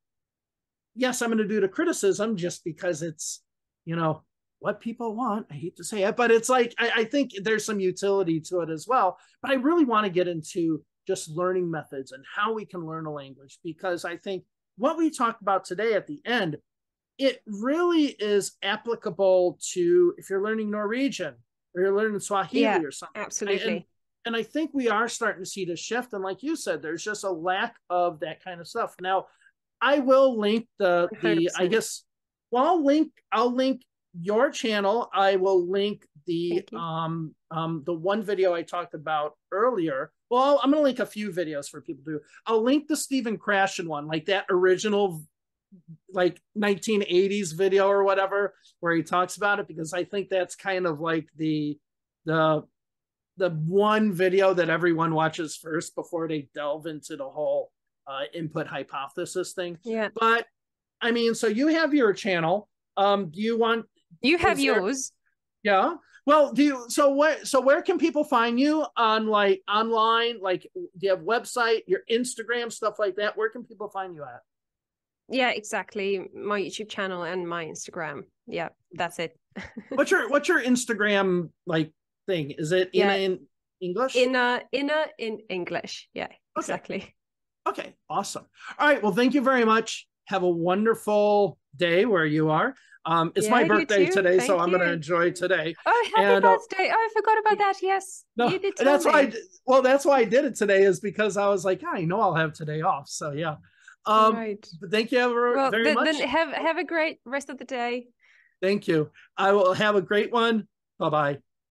Speaker 1: yes, I'm going to do the criticism just because it's, you know, what people want. I hate to say it, but it's like, I think there's some utility to it as well. But I really want to get into just learning methods and how we can learn a language, because I think what we talked about today at the end, it really is applicable to if you're learning Norwegian or you're learning Swahili or something.
Speaker 2: Absolutely.
Speaker 1: And I think we are starting to see the shift. And like you said, there's just a lack of that kind of stuff. Now, I will link the
Speaker 2: 100%.
Speaker 1: I guess, well, I'll link your channel. I will link the one video I talked about earlier. Well, I'm going to link a few videos for people to do. I'll link the Stephen Krashen one, like that original, like 1980s video or whatever, where he talks about it, because I think that's kind of like the one video that everyone watches first before they delve into the whole input hypothesis thing.
Speaker 2: Yeah.
Speaker 1: But I mean, so you have your channel. Do you want?
Speaker 2: You have yours.
Speaker 1: Yeah. Well, so where can people find you online? Like, do you have website, your Instagram, stuff like that? Where can people find you at?
Speaker 2: Yeah, exactly. My YouTube channel and my Instagram. Yeah, that's it.
Speaker 1: What's your Instagram like thing? Is it in English?
Speaker 2: In English. Yeah, exactly.
Speaker 1: Okay, awesome. All right. Well, thank you very much. Have a wonderful day where you are. It's my birthday today, so I'm going to enjoy today.
Speaker 2: Oh, happy birthday. Oh, I forgot about that. Yes.
Speaker 1: No,
Speaker 2: you did
Speaker 1: that's why that's why I did it today, is because I was like, I know I'll have today off. So yeah.
Speaker 2: Right.
Speaker 1: But thank you very much.
Speaker 2: Then have a great rest of the day.
Speaker 1: Thank you. I will have a great one. Bye-bye.